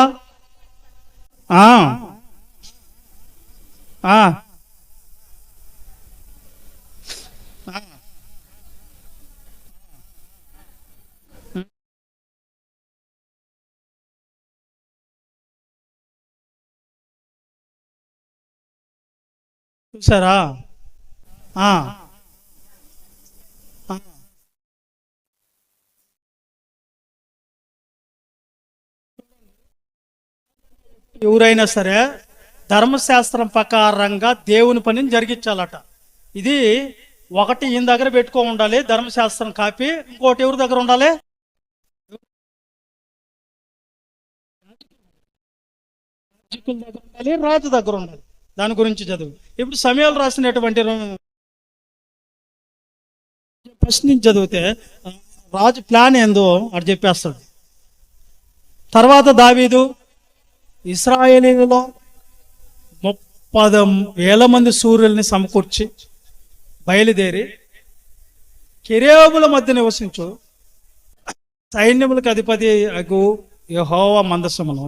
చూసారా? ఎవరైనా సరే ధర్మశాస్త్రం ప్రకారంగా దేవుని పనిని జరిగించాలట. ఇది ఒకటి ఈయన దగ్గర పెట్టుకో ఉండాలి ధర్మశాస్త్రం కాపీ, ఇంకోటి ఎవరి దగ్గర ఉండాలి? యాజకుల దగ్గర ఉండాలి, రాజు దగ్గర ఉండాలి. దాని గురించి చదువు. ఇప్పుడు సమయాలు రాసినటువంటి ఫస్ట్ నుంచి చదివితే రాజు ప్లాన్ ఏందో అటు చెప్పేస్తాడు. తర్వాత దావీదు ఇశ్రాయేలీయులలో 30,000 మంది సూర్యుల్ని సమకూర్చి బయలుదేరి కెరేబుల మధ్య నివసించు సైన్యములకు అధిపతి అగు యెహోవా మందసమును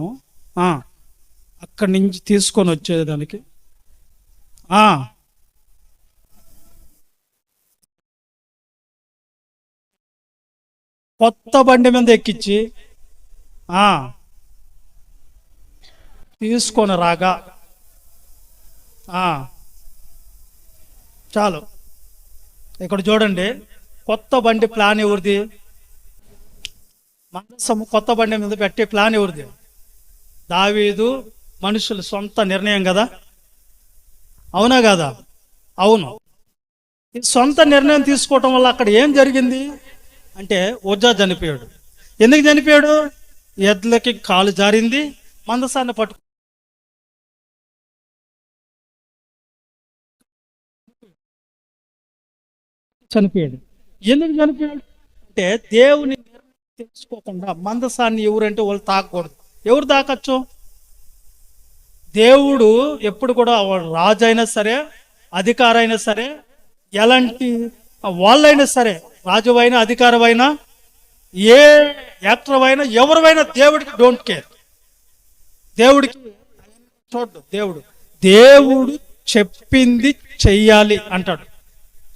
అక్కడి నుంచి తీసుకొని వచ్చేదానికి కొత్త బండి మీద ఎక్కించి తీసుకొని రాగా చాలు. ఇక్కడ చూడండి, కొత్త బండి ప్లాన్ ఎవరిది? మందసము కొత్త బండి మీద పెట్టే ప్లాన్ ఎవరిది? దావీదు మనుషుల సొంత నిర్ణయం కదా, అవునా కదా? అవును. ఈ సొంత నిర్ణయం తీసుకోవటం వల్ల అక్కడ ఏం జరిగింది అంటే ఉజ్జా చనిపోయాడు. ఎందుకు చనిపోయాడు? ఎడ్లకి కాలు జారింది, మందసాన్ని పట్టు చనిపోయాడు. ఎందుకు చనిపోయాడు అంటే దేవుని తెలుసుకోకుండా మందసాన్ని ఎవరంటే వాళ్ళు తాకకూడదు. ఎవరు తాకచ్చు? దేవుడు ఎప్పుడు కూడా రాజు అయినా సరే, అధికారైనా సరే, ఎలాంటి వాళ్ళైనా సరే, రాజువైనా అధికారమైనా ఏ యాక్టర్ అయినా ఎవరైనా దేవుడికి డోంట్ కేర్. దేవుడికి చూడు, దేవుడు చెప్పింది చెయ్యాలి అంటాడు.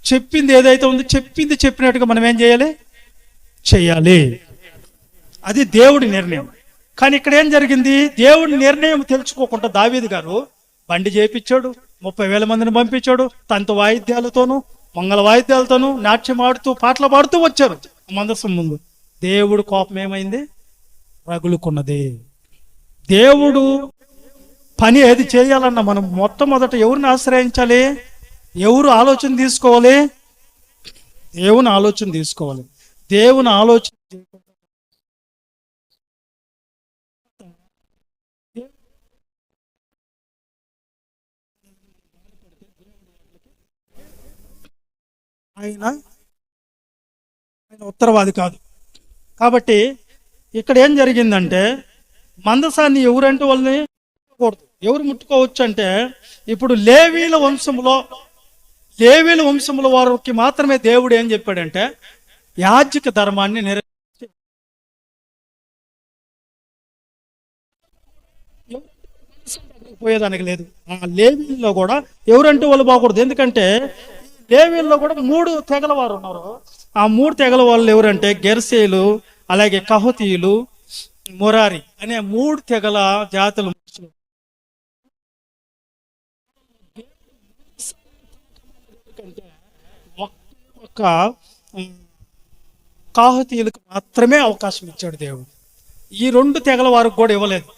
చెప్పింది ఏదైతే ఉందో చెప్పింది చెప్పినట్టుగా మనం ఏం చేయాలి? చెయ్యాలి. అది దేవుడి నిర్ణయం. కానీ ఇక్కడ ఏం జరిగింది? దేవుడి నిర్ణయం తెలుసుకోకుండా దావీదు గారు బండి చేయించాడు, 30,000 మందిని పంపించాడు, తంతు వాయిద్యాలతోనూ మంగళ వాయిద్యాలతోనూ నాట్యం ఆడుతూ పాటలు పాడుతూ వచ్చారు మందసం ముందు. దేవుడు కోపం ఏమైంది? రగులుకున్నది. దేవుడు పని ఏది చేయాలన్నా మనం మొట్టమొదట ఎవరిని ఆశ్రయించాలి? ఎవరు ఆలోచన తీసుకోవాలి? దేవుని ఆలోచన తీసుకోవాలి. దేవుని ఆలోచన ఆయన ఉత్తరవాది కాదు. కాబట్టి ఇక్కడ ఏం జరిగిందంటే మందసాన్ని ఎవరంటే వాళ్ళని ముట్టుకోకూడదు. ఎవరు ముట్టుకోవచ్చు అంటే ఇప్పుడు లేవీల వంశముల వారికి మాత్రమే దేవుడు ఏం చెప్పాడంటే యాజక ధర్మాన్ని పోయేదానికి లేదు. ఆ లేవీల్లో కూడా ఎవరంటే వాళ్ళు బాగూడదు. ఎందుకంటే లేవీల్లో కూడా 3 తెగల వారు ఉన్నారు. ఆ 3 తెగల వాళ్ళు ఎవరంటే గెర్సేలు, అలాగే కహతీయులు, మొరారి అనే 3 తెగల జాతులు. ఒక్క కాహతీయులకు మాత్రమే అవకాశం ఇచ్చాడు దేవుడు. ఈ 2 తెగల వారికి కూడా ఇవ్వలేదు.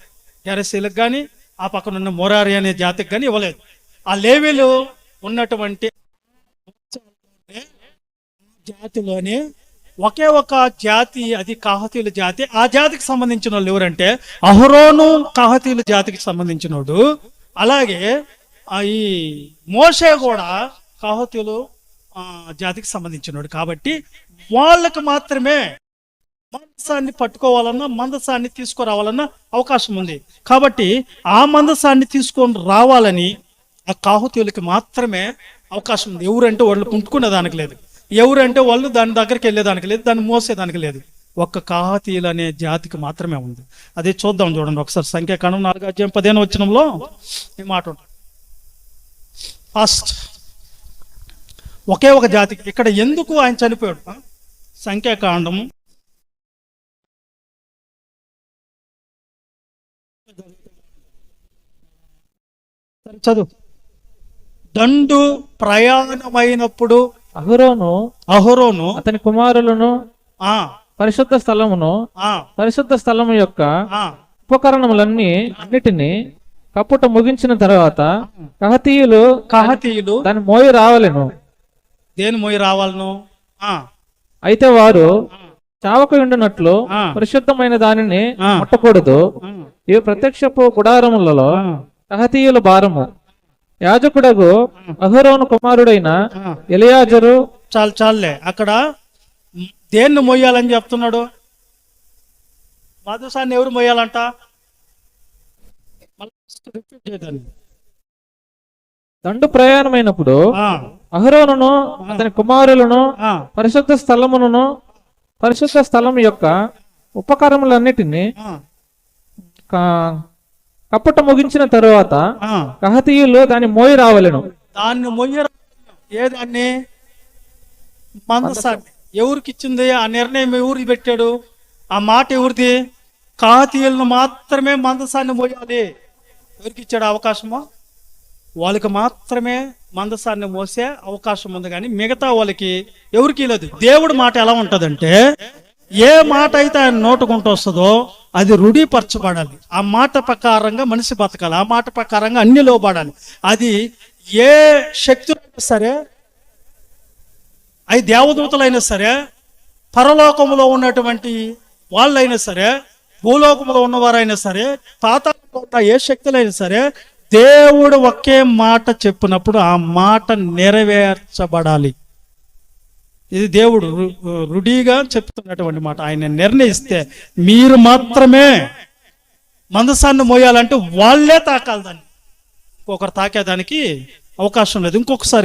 గెరసీలకు కానీ ఆ పక్కన ఉన్న మొరారి అనే జాతికి కానీ ఇవ్వలేదు. ఆ లేవీలు ఉన్నటువంటి జాతిలోనే ఒకే ఒక జాతి, అది కాహతీయుల జాతి. ఆ జాతికి సంబంధించిన వాళ్ళు ఎవరంటే అహరోను కాహతీయుల జాతికి సంబంధించినోడు. అలాగే ఈ మోషే కూడా కాహతీయులు జాతికి సంబంధించినోడు. కాబట్టి వాళ్ళకు మాత్రమే మందసాన్ని పట్టుకోవాలన్నా, మందసాన్ని తీసుకురావాలన్నా అవకాశం ఉంది. కాబట్టి ఆ మందసాన్ని తీసుకొని రావాలని ఆ కాహతీయులకి మాత్రమే అవకాశం ఉంది. ఎవరంటే వాళ్ళు పుంటుకునే దానికి లేదు, ఎవరంటే వాళ్ళు దాని దగ్గరికి వెళ్ళేదానికి లేదు, దాన్ని మోసేదానికి లేదు. ఒక్క కాహతీయులు అనే జాతికి మాత్రమే ఉంది. అదే చూద్దాం, చూడండి ఒకసారి. సంఖ్యాకాండం 4:15 ఈ మాట ఉంటుంది. ఫస్ట్ ఒకే ఒక జాతికి. ఇక్కడ ఎందుకు ఆయన చనిపోయాడు? సంఖ్యాకాండం చదువు. దండు ప్రయాణమైనప్పుడు అహరోను అతని కుమారులను పరిశుద్ధ స్థలము యొక్క ఉపకరణములన్నీ అన్నిటినీ కప్పుట ముగించిన తర్వాత కహతీయులు కహతీయులు దాని మోయి రావలెను. దేని మోయి రావాలను? ఆ అయితే వారు చావక ఉండునట్లు ఆ. పరిశుద్ధమైన దానిని ఆ. ముట్టకూడదు. ఆ, ఇవి ప్రత్యక్షపు గుడారములలో ఆ, కహతీయుల భారము. యాజకుడగు అహరోను కుమారుడైన ఆ. ఎలియాజరు చాలులే. అక్కడ దేన్ని మొయ్యాలని చెప్తున్నాడు? మందసాన్ని ఎవరు మొయ్యాలంట? మళ్ళీ రిపీట్ చేయదాన్ని. దండు ప్రయాణమైనప్పుడు ఆ, అహరోనును అతని కుమారులను ఆ, పరిశుద్ధ స్థలం యొక్క ఉపకరములన్నిటినీ ఆ, కప్పట ముగించిన తరువాత ఆ. కహతీయులు దాని మోయి రావలెను. దాన్ని మొయ్య ఏదాన్ని? మందసాన్ని. ఎవరికి ఇచ్చింది ఆ నిర్ణయం? ఎవరికి పెట్టాడు ఆ మాట? ఎవరిది? కాతీయులను మాత్రమే మందసాన్ని మోయాలి. ఎవరికి ఇచ్చాడు అవకాశము? వాళ్ళకి మాత్రమే మందసాన్ని మోసే అవకాశం ఉంది, కానీ మిగతా వాళ్ళకి ఎవరికి లేదు. దేవుడి మాట ఎలా ఉంటదంటే, ఏ మాట అయితే ఆయన నోటుకుంటూ వస్తుందో అది రూఢీపరచబడాలి. ఆ మాట ప్రకారంగా మనిషి బతకాలి. ఆ మాట ప్రకారంగా అన్ని లోబడాలి. అది ఏ శక్తులైనా సరే, అవి దేవదూతలైనా సరే, పరలోకములో ఉన్నటువంటి వాళ్ళైనా సరే, భూలోకములో ఉన్నవారైనా సరే, పాతాళంలో ఉన్న ఏ శక్తులైనా సరే, దేవుడు ఒకే మాట చెప్పినప్పుడు ఆ మాట నెరవేర్చబడాలి. ఇది దేవుడు రుడిగా చెప్తున్నటువంటి మాట. ఆయన నిర్ణయిస్తే మీరు మాత్రమే మందసాన్ని మోయాలంటే వాళ్ళే తాకాలి దాన్ని. ఇంకొకరు తాకేదానికి అవకాశం లేదు.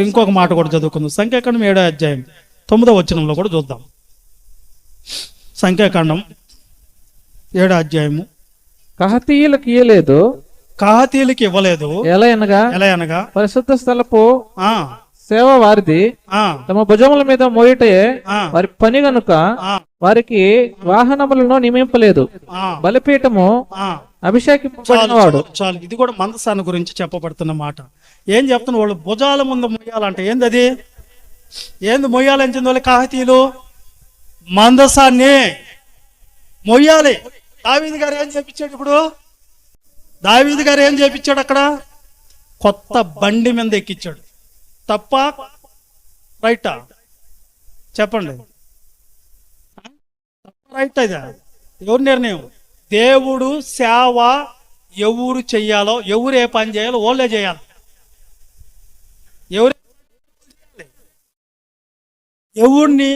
ఇంకొక మాట కూడా చదువుకుందాం. సంఖ్యాకాండం 7వ అధ్యాయం 9వ వచనంలో కూడా చూద్దాం. సంఖ్యాకాండం 7వ అధ్యాయము. కహతీయులకు ఇయ్యలేదు, కహాతీయులకి ఇవ్వలేదు. ఎలా అనగా పరిశుద్ధ స్థలపు ఆ సేవ వారిది, ఆ తమ భుజముల మీద మోయిటే ఆ వారి పని గనుక ఆ వారికి వాహనములను నియమింపలేదు. ఆ బలిపీఠము ఆ అభిషేకింపబడినవాడు. చాలు. ఇది కూడా మందసాన్ని గురించి చెప్పబడుతున్న మాట. ఏం చెప్తున్న వాళ్ళు భుజాల ముందు మొయ్యాలంటే ఏంది? అది ఏంది మొయ్యాలని వాళ్ళు? కాహతీయులు మందసాన్ని మొయ్యాలి. దావీదు గారు ఏం చేపించాడు? ఇప్పుడు దావీదు గారు ఏం చేపించాడు? అక్కడ కొత్త బండి మీద ఎక్కించాడు. తప్ప రైటా? చెప్పండి. రైట్? ఇదా ఎవరి నిర్ణయం? దేవుడు సేవ ఎవరు చెయ్యాలో, ఎవరు ఏ పని చేయాలో వాళ్ళే చేయాలి. ఎవరిని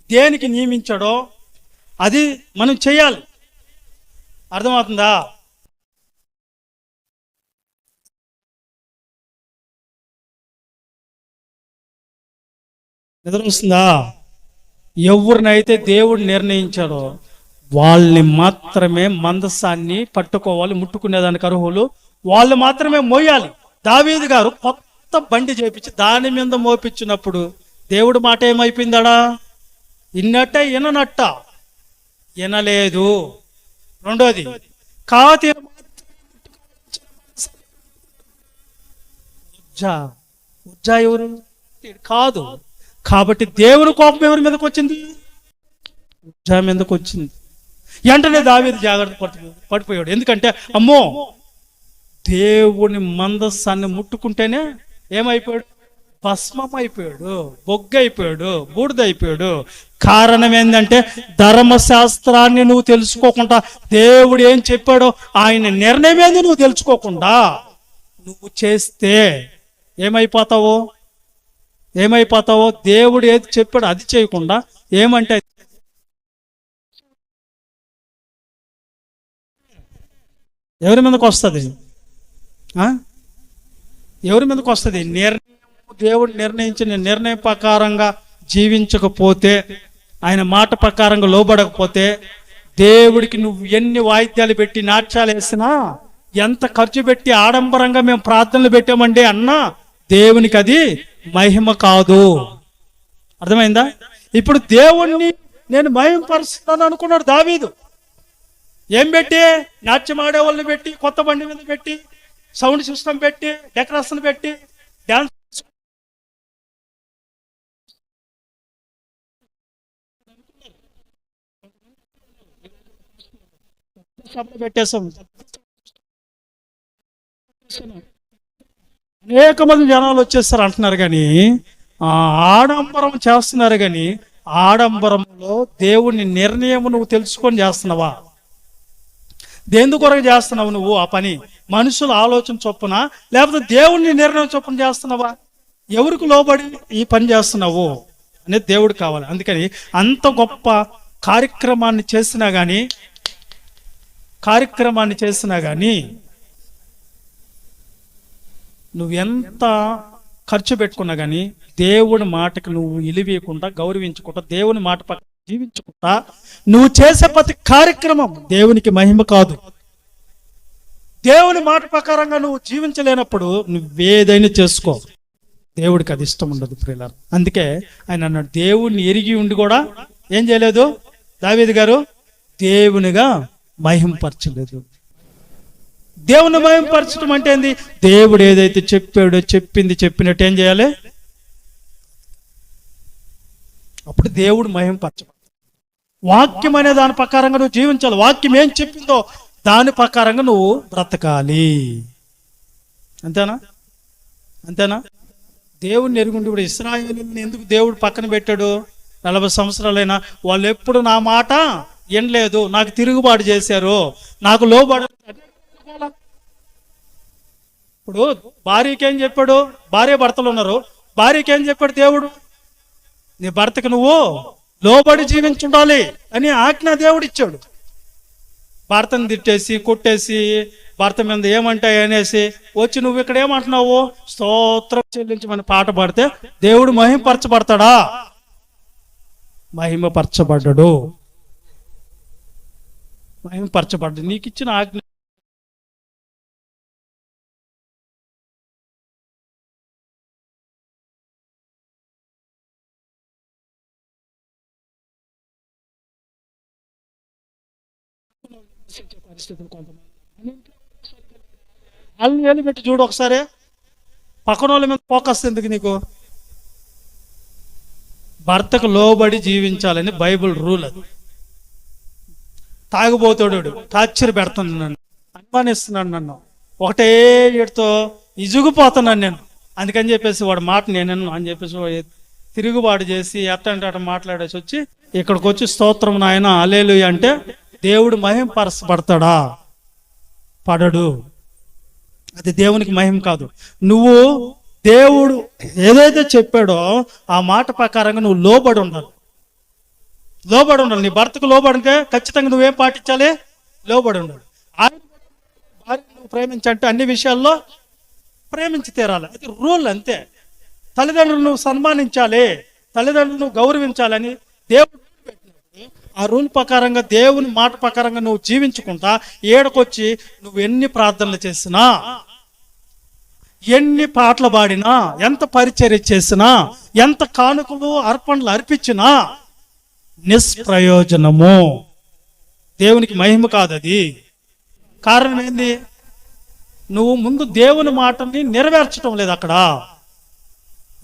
దేనికి నియమించాడో అది మనం చెయ్యాలి. అర్థమవుతుందా? నిద్రొస్తుందా? ఎవరినైతే దేవుడు నిర్ణయించాడో వాళ్ళని మాత్రమే మందసాన్ని పట్టుకోవాలి, ముట్టుకునేదానికి అర్హులు. వాళ్ళు మాత్రమే మోయాలి. దావీదు గారు కొత్త బండి చేపించి దాని మీద మోపించినప్పుడు దేవుడు మాట ఏమైపోయిందాడా? ఇన్నట్ట విననట్ట? వినలేదు. రెండోది, కాతి ఉజ్జా ఎవరు కాదు. కాబట్టి దేవుని కోపం ఎవరి మీదకి వచ్చింది? ఉజ్జా మీదకి వచ్చింది. వెంటనే దావీదు జాగ్రత్త పడిపోయాడు. ఎందుకంటే అమ్మో, దేవుని మందస్సాన్ని ముట్టుకుంటేనే ఏమైపోయాడు? భస్మం అయిపోయాడు, బొగ్గైపోయాడు, బూడిదైపోయాడు. కారణం ఏంటంటే ధర్మశాస్త్రాన్ని నువ్వు తెలుసుకోకుండా, దేవుడు ఏం చెప్పాడో ఆయన నిర్ణయం ఏంది నువ్వు తెలుసుకోకుండా నువ్వు చేస్తే ఏమైపోతావో? దేవుడు ఏది చెప్పాడో అది చేయకుండా ఏమంటే ఎవరి మీదకి వస్తుంది? ఎవరి మీదకి వస్తుంది? దేవుడు నిర్ణయించిన నిర్ణయం ప్రకారంగా జీవించకపోతే, ఆయన మాట ప్రకారంగా లోబడకపోతే, దేవుడికి నువ్వు ఎన్ని వాయిద్యాలు పెట్టి నాట్యాలు వేసినా, ఎంత ఖర్చు పెట్టి ఆడంబరంగా మేము ప్రార్థనలు పెట్టామండి అన్నా దేవునికి అది మహిమ కాదు. అర్థమైందా? ఇప్పుడు దేవుణ్ణి నేను మహిమపరుస్తాను అనుకున్నాడు దావీదు. ఏం పెట్టి? నాట్యం ఆడే వాళ్ళని పెట్టి, కొత్త బండి మీద పెట్టి, సౌండ్ సిస్టమ్ పెట్టి, డెకరేషన్ పెట్టి, డాన్స్ సభలు పెట్టేసాం, అనేక మంది జనాలు వచ్చేస్తారు అంటున్నారు, కానీ ఆడంబరం చేస్తున్నారు. కానీ ఆడంబరంలో దేవుని నిర్ణయం నువ్వు తెలుసుకొని చేస్తున్నావా? దేని కొరకు చేస్తున్నావు నువ్వు ఆ పని? మనుషుల ఆలోచన చొప్పున, లేకపోతే దేవుని నిర్ణయం చొప్పున చేస్తున్నావా? ఎవరికి లోబడి ఈ పని చేస్తున్నావు అనేది దేవుడు కావాలి. అందుకని అంత గొప్ప కార్యక్రమాన్ని చేసినా కానీ నువ్వు ఎంత ఖర్చు పెట్టుకున్నా కానీ దేవుని మాటకు నువ్వు ఇలివేయకుండా, గౌరవించకుండా, దేవుని మాట పక్కన జీవించకుండా నువ్వు చేసే ప్రతి కార్యక్రమం దేవునికి మహిమ కాదు. దేవుని మాట ప్రకారంగా నువ్వు జీవించలేనప్పుడు నువ్వేదైనా చేసుకో, దేవుడికి అది ఇష్టం ఉండదు ప్రియులారా. అందుకే ఆయన అన్నాడు, దేవుణ్ణి ఎరిగి ఉండి కూడా ఏం చేయలేదు దావీదు గారు? దేవునిగా మహింపరచలేదు. దేవుని మహింపరచడం అంటే ఏంది? దేవుడు ఏదైతే చెప్పాడో చెప్పినట్టు ఏం చేయాలి? అప్పుడు దేవుడు మహింపరచబడతాడు. వాక్యం అనే దాని ప్రకారంగా నువ్వు జీవించాలి. వాక్యం ఏం చెప్పిందో దాని ప్రకారంగా నువ్వు బ్రతకాలి. అంతేనా? దేవుడిని ఎరుగుండి ఇప్పుడు ఇశ్రాయేలుని ఎందుకు దేవుడు పక్కన పెట్టాడు? 40 సంవత్సరాలైనా వాళ్ళు ఎప్పుడు నా మాట వినలేదు, నాకు తిరుగుబాటు చేశారు, నాకు లోబడ. ఇప్పుడు భార్యకి ఏం చెప్పాడు? భార్య భర్తలు ఉన్నారు, భార్యకి ఏం చెప్పాడు దేవుడు? నీ భర్తకు నువ్వు లోబడి జీవించుండాలి అని ఆజ్ఞ దేవుడు ఇచ్చాడు. భర్తను తిట్టేసి కొట్టేసి భర్త మీద ఏమంటాయి అనేసి వచ్చి నువ్వు ఇక్కడ ఏమంటున్నావు? స్తోత్రం చెల్లించమని పాట పాడితే దేవుడు మహిమపరచబడతాడా? మహిమపరచబడ్డాడు. నీకు ఇచ్చిన ఆజ్ఞ పరిస్థితులు కొంతమంది వాళ్ళు పెట్టి చూడు ఒకసారి, పక్కన వాళ్ళ మీద ఫోకస్ ఎందుకు నీకు? భర్తకు లోబడి జీవించాలని బైబిల్ రూల్. అది తాగుబోతాడు, టార్చర్ పెడుతున్నాడు నన్ను, అనుమానిస్తున్నాడు నన్ను, ఒకటే ఏడుతో ఇజుగుపోతున్నాను నేను, అందుకని చెప్పేసి వాడు మాట నేను అని చెప్పేసి తిరుగుబాటు చేసి ఎట్టంటే మాట్లాడేసి వచ్చి ఇక్కడికి వచ్చి స్తోత్రం నాయన హల్లెలూయా అంటే దేవుడు మహిమపరచబడతాడా? పడడు. అది దేవునికి మహిమ కాదు. నువ్వు దేవుడు ఏదైతే చెప్పాడో ఆ మాట ప్రకారంగా నువ్వు లోబడి ఉండాలి. నీ భర్తకు లోబడితే ఖచ్చితంగా నువ్వేం పాటించాలి? లోబడి ఉండాలి. ఆయన భార్య నువ్వు ప్రేమించంటే అన్ని విషయాల్లో ప్రేమించి తీరాలి. అది రూల్, అంతే. తల్లిదండ్రులు నువ్వు సన్మానించాలి, తల్లిదండ్రులు నువ్వు గౌరవించాలని దేవుడు ఆ రూల్ ప్రకారంగా, దేవుని మాట ప్రకారంగా నువ్వు జీవించుకుంటా ఏడకొచ్చి నువ్వు ఎన్ని ప్రార్థనలు చేసినా, ఎన్ని పాటలు పాడినా, ఎంత పరిచర్య చేసినా, ఎంత కానుకలు అర్పణలు అర్పించినా నిష్ప్రయోజనము. దేవునికి మహిమ కాదు అది. కారణం ఏంది? నువ్వు ముందు దేవుని మాటని నెరవేర్చడం లేదు అక్కడ.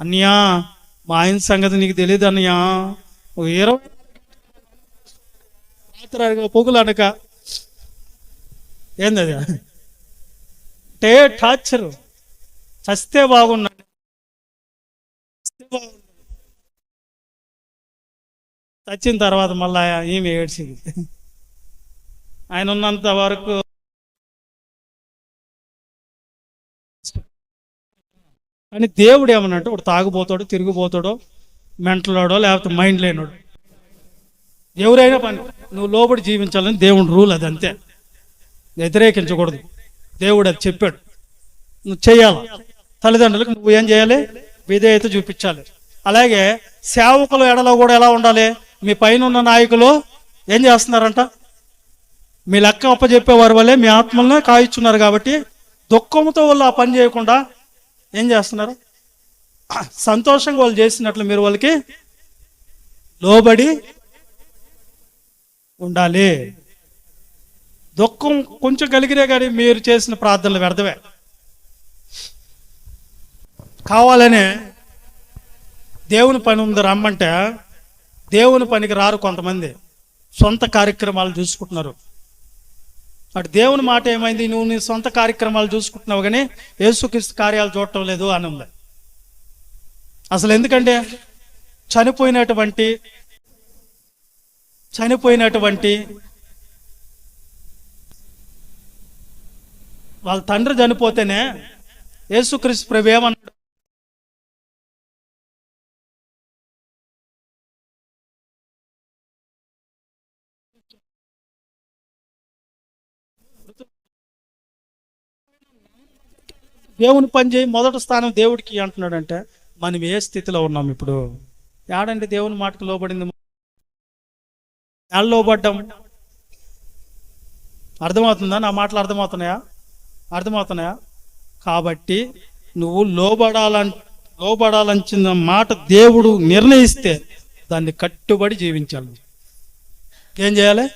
అన్నయ్యా మా ఆయన సంగతి నీకు తెలియదు అన్నయ్యా, 20 పొగులు అనక ఏంది టే టార్చరు. చస్తే బాగున్నాడు, చచ్చిన తర్వాత మళ్ళా ఈమె ఏడ్చింది. ఆయన ఉన్నంత వరకు అని దేవుడు ఏమన్నట్టు ఒకడు తాగుపోతాడు, తిరిగిపోతాడో, మెంటలోడో, లేకపోతే మైండ్ లేనోడు, ఎవరైనా పని నువ్వు లోబడి జీవించాలని దేవుని రూల్. అది అంతే, వ్యతిరేకించకూడదు. దేవుడు అది చెప్పాడు, నువ్వు చేయాలి. తల్లిదండ్రులకు నువ్వు ఏం చేయాలి? విధేయత చూపించాలి. అలాగే సేవకుల ఎడలో కూడా ఎలా ఉండాలి? మీ పైన ఉన్న నాయకులు ఏం చేస్తున్నారంట? మీ లెక్క అప్పచెప్పేవారి వల్లే మీ ఆత్మల్ని కాయిస్తున్నారు కాబట్టి దుఃఖంతో వాళ్ళు ఆ పని చేయకుండా ఏం చేస్తున్నారు? సంతోషంగా వాళ్ళు చేసినట్లు మీరు వాళ్ళకి లోబడి ఉండాలి. దుఃఖం కొంచెం కలిగిరే కానీ మీరు చేసిన ప్రార్థనలు వ్యర్థమే. కావాలనే దేవుని పని ఉంది రమ్మంటే దేవుని పనికి రారు కొంతమంది, సొంత కార్యక్రమాలు చూసుకుంటున్నారు. అటు దేవుని మాట ఏమైంది, నువ్వు నీ సొంత కార్యక్రమాలు చూసుకుంటున్నావు కానీ యేసుక్రీస్తు కార్యాలు చూడటం లేదు అని ఉంది. అసలు ఎందుకంటే చనిపోయినటువంటి వాళ్ళ తండ్రి చనిపోతేనే యేసుక్రీస్తు ప్రభు ఏమన్నాడు, దేవుని పని చేయి, మొదటి స్థానం దేవుడికి అంటున్నాడంటే మనం ఏ స్థితిలో ఉన్నాం ఇప్పుడు? ఏడండి దేవుని మాటకు లోబడింది? ఏడ లోబడ్డాం? అర్థమవుతుందా? నా మాటలు అర్థమవుతున్నాయా? కాబట్టి నువ్వు లోబడాలనిచిన మాట దేవుడు నిర్ణయిస్తే దాన్ని కట్టుబడి జీవించాలి. ఏం చేయాలి?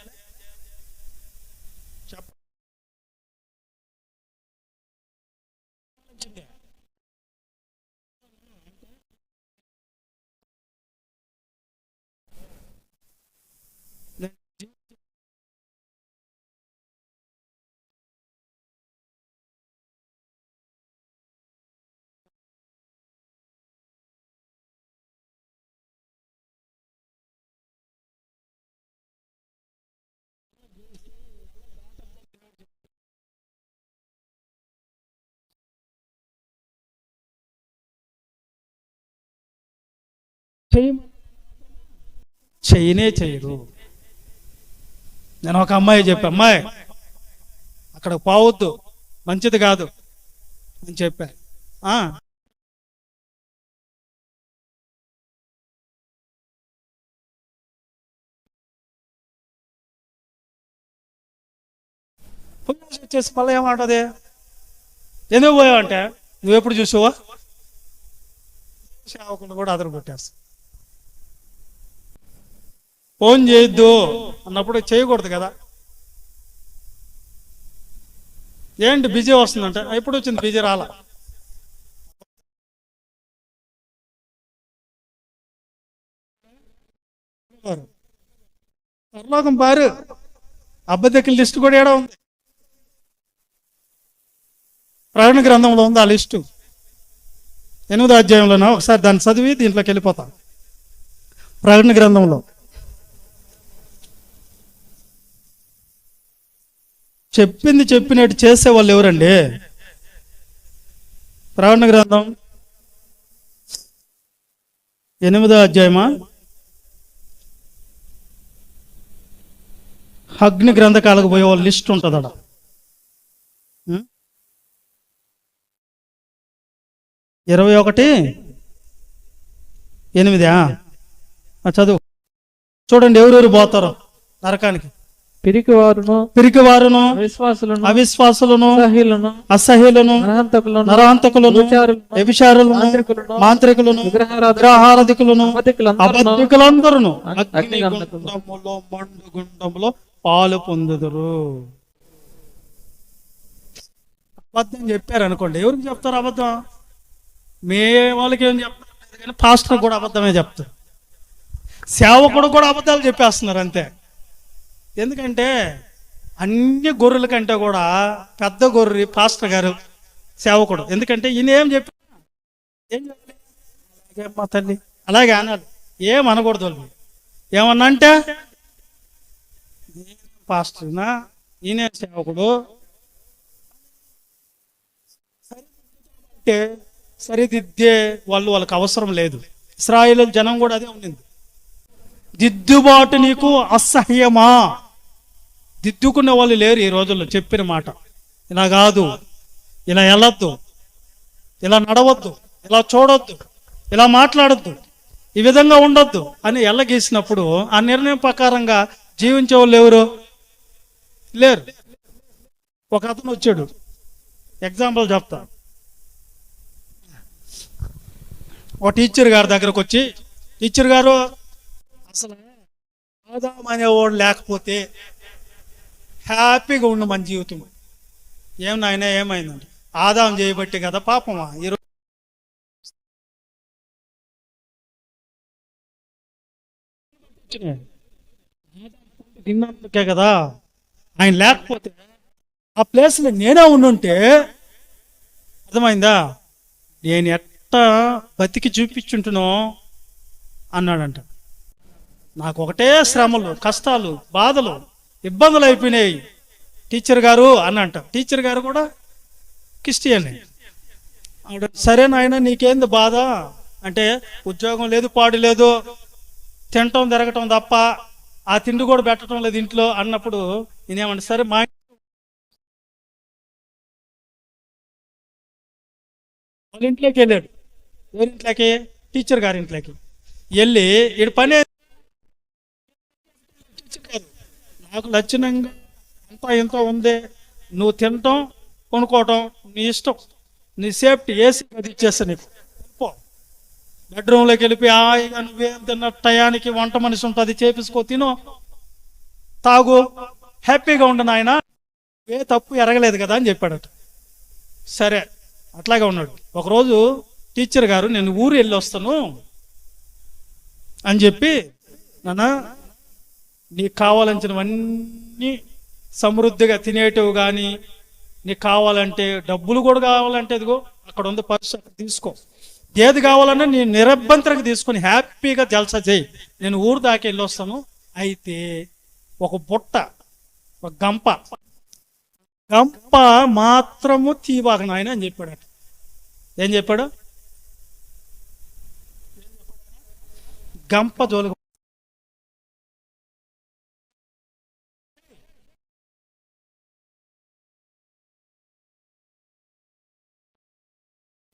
చేయరు. నేను ఒక అమ్మాయి చెప్పా, అమ్మాయి అక్కడ పోవద్దు, మంచిది కాదు అని చెప్పా. వచ్చేసి మళ్ళీ ఏమంటది, ఎందుకు పోయావు అంటే, నువ్వెప్పుడు చూసావా? సేవకులు కూడా అదరు కొట్టేస్తా. ఫోన్ చేయొద్దు అన్నప్పుడు చేయకూడదు కదా. ఏంటి బిజీ వస్తుందంటే, ఎప్పుడు వచ్చింది బిజీ? రాలా. పరలోకం పారు, అబద్ధికుల లిస్టు కూడా ఏడా ఉంది? ప్రకటన గ్రంథంలో ఉంది ఆ లిస్టు, 8వ అధ్యాయంలోనా? ఒకసారి దాన్ని చదివి దీంట్లోకి వెళ్ళిపోతా. ప్రకటన గ్రంథంలో చెప్పింది చెప్పినట్టు చేసే వాళ్ళు ఎవరండి? ప్రకటన గ్రంథం 8వ అధ్యాయమా? అగ్ని గ్రంథకాలకు పోయే వాళ్ళ లిస్ట్ ఉంటుంది అక్కడ. 21:8 చదువు. చూడండి ఎవరెవరు పోతారో నరకానికి. పిరికివారును అవిశ్వాసులను అసహ్యులను నరహంతకులను వ్యభిచారులను మాంత్రికులను విగ్రహారాధికులను అబద్ధికులందరూ మండుగుండంలో పాలు పొందుదురు. అబద్ధం చెప్పారు అనుకోండి, ఎవరికి చెప్తారు అబద్ధం? మే వాళ్ళకి ఏం చెప్తారు కానీ పాస్టర్ కూడా అబద్ధమే చెప్తారు, సేవకుడు కూడా అబద్ధాలు చెప్పేస్తున్నారు అంతే. ఎందుకంటే అన్ని గొర్రెల కంటే కూడా పెద్ద గొర్రె పాస్టర్ గారు, సేవకుడు. ఎందుకంటే ఈయన ఏం చెప్పి ఏం చెప్పాలి, మా తల్లి అలాగే అనాలి, ఏం అనకూడదు. వాళ్ళు ఏమన్నా అంటే పాస్టర్నా, ఈయనే సేవకుడు అంటే సరిదిద్దే వాళ్ళకి అవసరం లేదు. ఇశ్రాయేలు జనం కూడా అదే ఉండింది. దిద్దుబాటు నీకు అసహ్యమా? దిద్దుకునే వాళ్ళు లేరు ఈ రోజుల్లో. చెప్పిన మాట ఇలా కాదు, ఇలా వెళ్ళొద్దు, ఇలా నడవద్దు, ఇలా చూడొద్దు, ఇలా మాట్లాడొద్దు, ఈ విధంగా ఉండొద్దు అని ఎల్లగీసినప్పుడు ఆ నిర్ణయం ప్రకారంగా జీవించే వాళ్ళు ఎవరు లేరు. ఒక అతను వచ్చాడు, ఎగ్జాంపుల్ చెప్తా. ఒక టీచర్ గారి దగ్గరకు వచ్చి, టీచర్ గారు అసలు ఆదాం అనేవాడు లేకపోతే హ్యాపీగా ఉండు మన జీవితం. ఏం నాయన ఏమైందంటే, ఆదాం చేయబట్టి కదా పాపమా ఈరోజు తిన్నందుకే కదా. ఆయన లేకపోతే ఆ ప్లేస్లో నేనే ఉండుంటే, అర్థమైందా, నేను ఎట్టా బతికి చూపించుంటునో అన్నాడంట. నాకు ఒకటే శ్రమలు, కష్టాలు, బాధలు, ఇబ్బందులు అయిపోయినాయి టీచర్ గారు అన్నంట. టీచర్ గారు కూడా క్రిస్టియన్. సరే నాయన, నీకేంది బాధ అంటే, ఉద్యోగం లేదు, పాడు లేదు, తినటం తిరగటం తప్ప ఆ తిండి కూడా పెట్టడం లేదు ఇంట్లో అన్నప్పుడు నేనేమంటే, సరే మా వాళ్ళ ఇంట్లోకి వెళ్ళాడు. ఎవరింట్లోకి? టీచర్ గారి ఇంట్లోకి వెళ్ళి, ఈడు పని టీచర్ గారు, నాకు లక్షణంగా అంతా ఇంత ఉంది, నువ్వు తినటం కొనుక్కోవటం నీ ఇష్టం, నీ సేఫ్టీ, ఏసీ అది ఇచ్చేస్తా నీకు, పో బెడ్రూమ్లోకి వెళ్ళిపోయి హాయిగా నువ్వేం తిన్న టయానికి వంట మనిషి ఉంటుంది, చేపించుకో, తిను, తాగు, హ్యాపీగా ఉండు నాయన, ఏ తప్పు ఎరగలేదు కదా అని చెప్పాడట. సరే అట్లాగే ఉన్నాడు. ఒకరోజు టీచర్ గారు, నేను ఊరు వెళ్ళి వస్తాను అని చెప్పి, నాన్న నీకు కావాలంచినవన్నీ సమృద్ధిగా తినేటివి కానీ, నీకు కావాలంటే డబ్బులు కూడా కావాలంటే ఇదిగో అక్కడ ఉంది పర్సు, అక్కడ తీసుకో, ఏది కావాలన్నా నేను నిరభ్యంతరంగా తీసుకొని హ్యాపీగా జల్సా చేయి, నేను ఊరు దాకా వెళ్ళి వస్తాను. అయితే ఒక బుట్ట, ఒక గంప మాత్రము తీవాక నాయన అని చెప్పాడు. ఏం చెప్పాడు? గంప జోలు.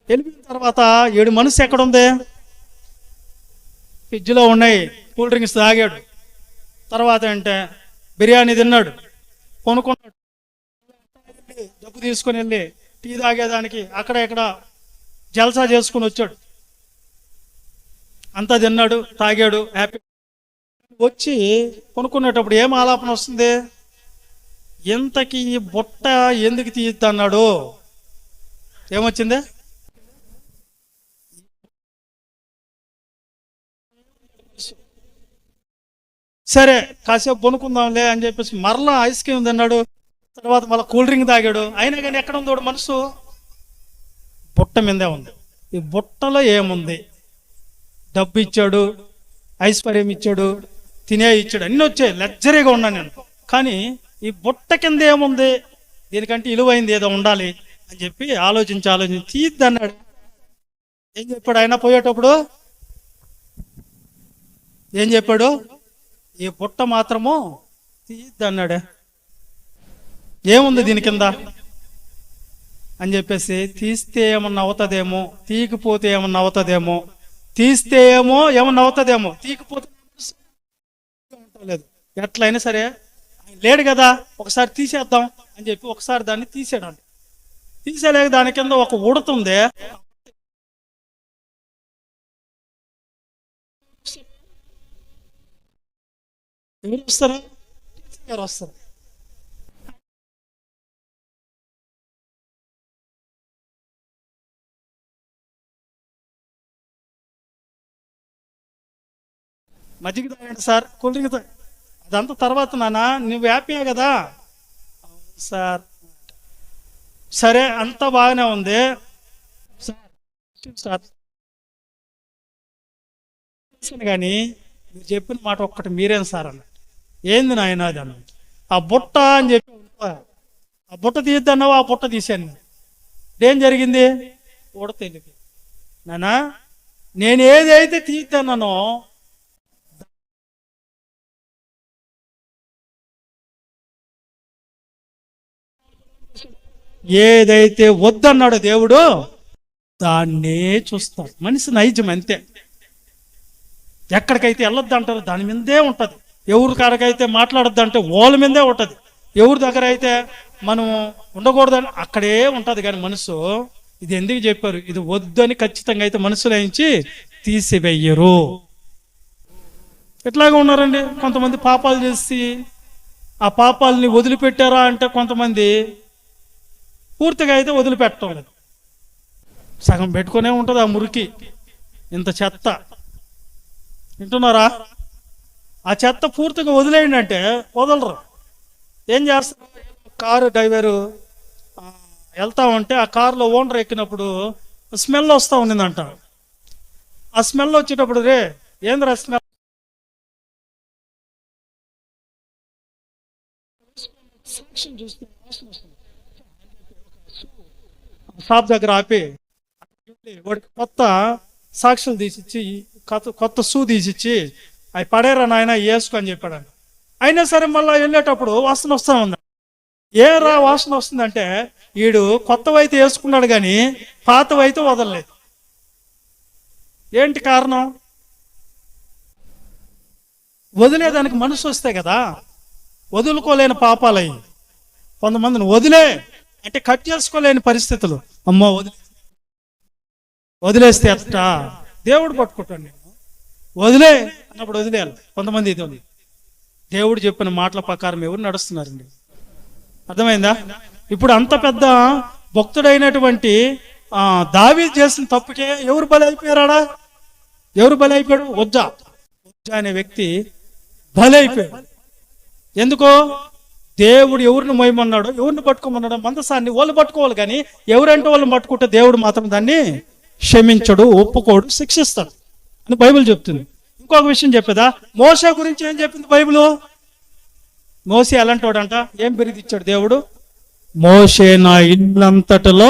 వెళ్ళిపోయిన తర్వాత 7 మనసు ఎక్కడుంది? ఫ్రిడ్జ్లో ఉన్నాయి, కూల్ డ్రింక్స్ తాగాడు, తర్వాత అంటే బిర్యానీ తిన్నాడు, కొనుక్కున్నాడు, డబ్బు తీసుకొని వెళ్ళి టీ తాగేదానికి అక్కడ ఇక్కడ జల్సా చేసుకుని వచ్చాడు, అంతా తిన్నాడు, తాగాడు, హ్యాపీ. వచ్చి కొనుక్కునేటప్పుడు ఏం ఆలాపన వస్తుంది? ఇంతకీ ఈ బుట్ట ఎందుకు తీయద్దన్నాడు? ఏమొచ్చింది? సరే కాసేపు కొనుక్కుందాంలే అని చెప్పేసి మరలా ఐస్ క్రీమ్ తిన్నాడు, తర్వాత మళ్ళీ కూల్ డ్రింక్ తాగాడు. అయినా కానీ ఎక్కడ ఉందో మనసు? బుట్ట మీదే ఉంది. ఈ బుట్టలో ఏముంది? డబ్బు ఇచ్చాడు, ఐశ్వర్యం ఇచ్చాడు, తినే ఇచ్చాడు, అన్నీ వచ్చాయి, లగ్జరీగా ఉన్నాను నేను. కానీ ఈ బుట్ట కింద ఏముంది? దీనికంటే విలువైంది ఏదో ఉండాలి అని చెప్పి ఆలోచించి తీద్ది అన్నాడు. ఏం చెప్పాడు ఆయన పోయేటప్పుడు? ఏం చెప్పాడు? ఈ బుట్ట మాత్రము తీద్ది అన్నాడే. ఏముంది దీని కింద అని చెప్పేసి, తీస్తే ఏమన్నా అవుతుందేమో, తీయకపోతే ఏమన్నా అవుతుందేమో, తీస్తే ఏమన్నా అవుతుందేమో, తీయకపోతే లేదు, ఎట్లయినా సరే ఆయన లేడు కదా, ఒకసారి తీసేద్దాం అని చెప్పి ఒకసారి దాన్ని తీసాడు. తీసేలేక దాని కింద ఒక ఉడుతుంది. ఎవరు వస్తారు? టీచర్ గారు వస్తారు. మజ్జిగ తాగండి సార్, కూల్ డ్రింక్ అదంతా తర్వాత, నాన్న నువ్వు హ్యాపీయే కదా? సార్ సరే అంతా బాగానే ఉంది సార్, కానీ మీరు చెప్పిన మాట ఒక్కటి మీరేం సార్ అన్న. ఏంది నాయన అది అన్న. ఆ బుట్ట అని చెప్పి, ఆ బుట్ట తీయద్దన్నావు, ఆ బుట్ట తీసాను. ఏం జరిగింది? ఉడతెలిపి. నానా నేను ఏదైతే తీద్దన్నానో ఏదైతే వద్దన్నాడో దేవుడు దాన్నే చూస్తాడు. మనిషి నైజం అంతే. ఎక్కడికైతే వెళ్ళొద్దు అంటారో దాని మీదే ఉంటుంది. ఎవరి కాడకైతే మాట్లాడొద్దు అంటే వాళ్ళ మీదే ఉంటుంది. ఎవరి దగ్గర అయితే మనం ఉండకూడదని అక్కడే ఉంటుంది. కానీ మనసు ఇది ఎందుకు చెప్పారు? ఇది వద్దని ఖచ్చితంగా అయితే మనసులో నుంచి తీసివేయరు. ఎట్లాగా ఉన్నారండి కొంతమంది పాపాలు చేసి ఆ పాపాలని వదిలిపెట్టారా అంటే కొంతమంది పూర్తిగా అయితే వదిలిపెట్టడం లేదు. సగం పెట్టుకునే ఉంటుంది ఆ మురికి. ఇంత చెత్త వింటున్నారా? ఆ చెత్త పూర్తిగా వదిలేయండి అంటే వదలరు. ఏం చేస్తారు? కారు డ్రైవరు వెళ్తా ఉంటే ఆ కారులో ఓనర్ ఎక్కినప్పుడు స్మెల్ వస్తూ ఉండిందంట. ఆ స్మెల్ వచ్చేటప్పుడు రే ఏంద్రా స్మెల్ చూస్తే షాప్ దగ్గర ఆపి వాడికి కొత్త సాక్షులు తీసిచ్చి కొత్త షూ తీసిచ్చి అవి పడేరా నాయన వేసుకో అని చెప్పాడు. అయినా సరే మళ్ళీ వెళ్ళేటప్పుడు వాసన వస్తూ ఉంది. ఏ వాసన వస్తుందంటే వీడు కొత్తవైతే వేసుకున్నాడు కానీ పాతవైతే వదలలేదు. ఏంటి కారణం? వదిలేదానికి మనసు వస్తే కదా. వదులుకోలేని పాపాలయ్యి కొంతమందిని వదిలే అంటే కట్ చేసుకోలేని పరిస్థితులు. అమ్మో వదిలేస్తే అట్ట దేవుడు పట్టుకుంటాను నేను వదిలే అన్నప్పుడు వదిలేయాలి. కొంతమంది ఇది ఉంది. దేవుడు చెప్పిన మాటల ప్రకారం ఎవరు నడుస్తున్నారండి? అర్థమైందా? ఇప్పుడు అంత పెద్ద భక్తుడైనటువంటి దావీదు చేసిన తప్పుకే ఎవరు బలి అయిపోయారా? ఎవరు బలి అయిపోయాడు? ఉజ్జా అనే వ్యక్తి బలి అయిపోయాడు. ఎందుకో దేవుడు ఎవరిని మోయమన్నాడో ఎవరిని పట్టుకోమన్నాడో మందసాన్ని వాళ్ళు పట్టుకోవాలి, కానీ ఎవరంటే వాళ్ళని పట్టుకుంటే దేవుడు మాత్రం దాన్ని క్షమించడు, ఒప్పుకోడు, శిక్షిస్తాడు అని బైబిల్ చెప్తుంది. ఇంకొక విషయం చెప్పేదా, మోసే గురించి ఏం చెప్పింది బైబిల్? మోసే ఎలాంటి వాడంట? ఏం బిరుదు ఇచ్చాడు దేవుడు? మోసే నా ఇల్లంతటిలో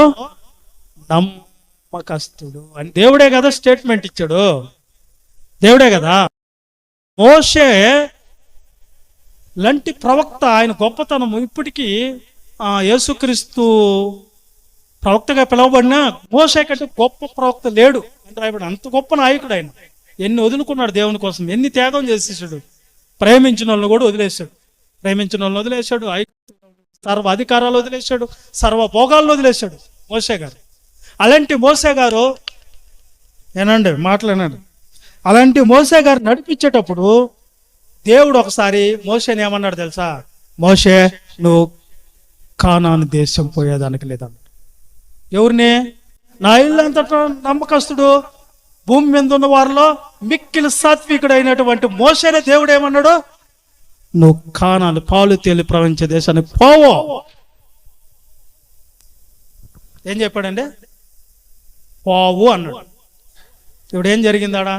నమ్మకస్తుడు అని దేవుడే కదా స్టేట్మెంట్ ఇచ్చాడు. దేవుడే కదా. మోసే లాంటి ప్రవక్త, ఆయన గొప్పతనము ఇప్పటికీ యేసుక్రీస్తు ప్రవక్తగా పిలువబడిన మోసే కంటే గొప్ప ప్రవక్త లేడు అని రాయబడి. అంత గొప్ప నాయకుడు ఆయన. ఎన్ని వదులుకున్నాడు దేవుని కోసం, ఎన్ని త్యాగం చేసేసాడు. ప్రేమించిన వాళ్ళని కూడా వదిలేశాడు. ప్రేమించిన వాళ్ళని వదిలేశాడు, సర్వ అధికారాలు వదిలేశాడు, సర్వ భోగాలను వదిలేశాడు మోసే గారు. అలాంటి మోసే గారు ఏనండి మాట్లాడినాడు. అలాంటి మోసే గారు నడిపించేటప్పుడు దేవుడు ఒకసారి మోసేని ఏమన్నాడు తెలుసా? మోసే నువ్వు కానాను దేశం పోయేదానికి లేదన్నాడు. ఎవరిని? నా ఇల్లంతటా నమ్మకస్తుడు, భూమి మీద ఉన్న వారిలో మిక్కిలి సాత్వికుడు అయినటువంటి మోసేనే దేవుడు ఏమన్నాడు? నువ్వు కానాను పాలు తేలి ప్రవహించే దేశానికి పోవో. ఏం చెప్పాడండి? పోవు అన్నాడు. ఇప్పుడు ఏం జరిగిందాడా?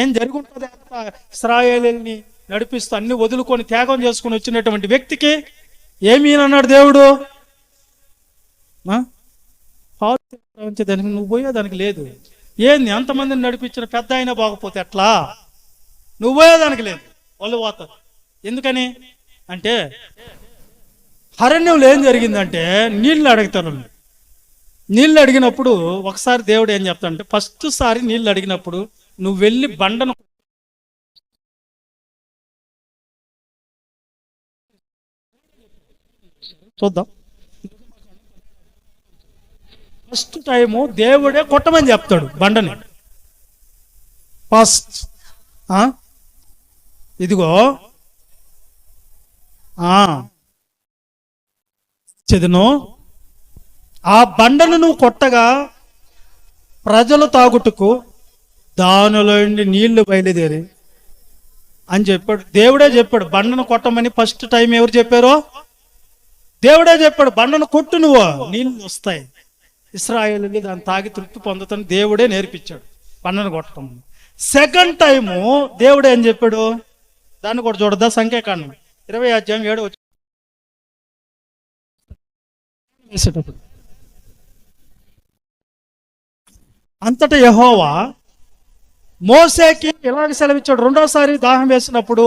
ఏం జరుగుంటుంది? ఇశ్రాయేలుని నడిపిస్తూ అన్ని వదులుకొని త్యాగం చేసుకుని వచ్చినటువంటి వ్యక్తికి ఏమీ అన్నాడు దేవుడు? ప్రపంచదానికి నువ్వు పోయేదానికి లేదు. ఏంది అంతమందిని నడిపించిన పెద్ద అయినా బాగపోతే ఎట్లా? నువ్వు పోయేదానికి లేదు, వాళ్ళు పోతారు. ఎందుకని అంటే అరణ్యంలో ఏం జరిగిందంటే నీళ్ళు అడుగుతారు. నీళ్ళు అడిగినప్పుడు ఒకసారి దేవుడు ఏం చెప్తాడంటే, ఫస్ట్ సారి నీళ్ళు అడిగినప్పుడు నువ్వు వెళ్ళి బండను చూద్దాం. ఫస్ట్ టైము దేవుడే కొట్టమని చెప్తాడు బండని. ఫస్ట్ ఇదిగో చదును ఆ బండను నువ్వు కొట్టగా ప్రజలు తాగుటకు దానిలో నీళ్లు బయలుదేరి అని చెప్పాడు. దేవుడే చెప్పాడు బండను కొట్టమని. ఫస్ట్ టైం ఎవరు చెప్పారో? దేవుడే చెప్పాడు బండను కొట్టు, నువ్వు నీళ్ళు వస్తాయి. ఇశ్రాయేలుని దాన్ని తాగి తృప్తి పొందుతాను దేవుడే నేర్పించాడు బండను కొట్టడం. సెకండ్ టైము దేవుడే ఏం చెప్పాడు? దాన్ని కూడా చూడద్దా? సంఖ్యాకాండం 20:7 వేసేటప్పుడు అంతటా యెహోవా మోసేకి ఎలాగ సెలవిచ్చాడు? రెండోసారి దాహం వేసినప్పుడు,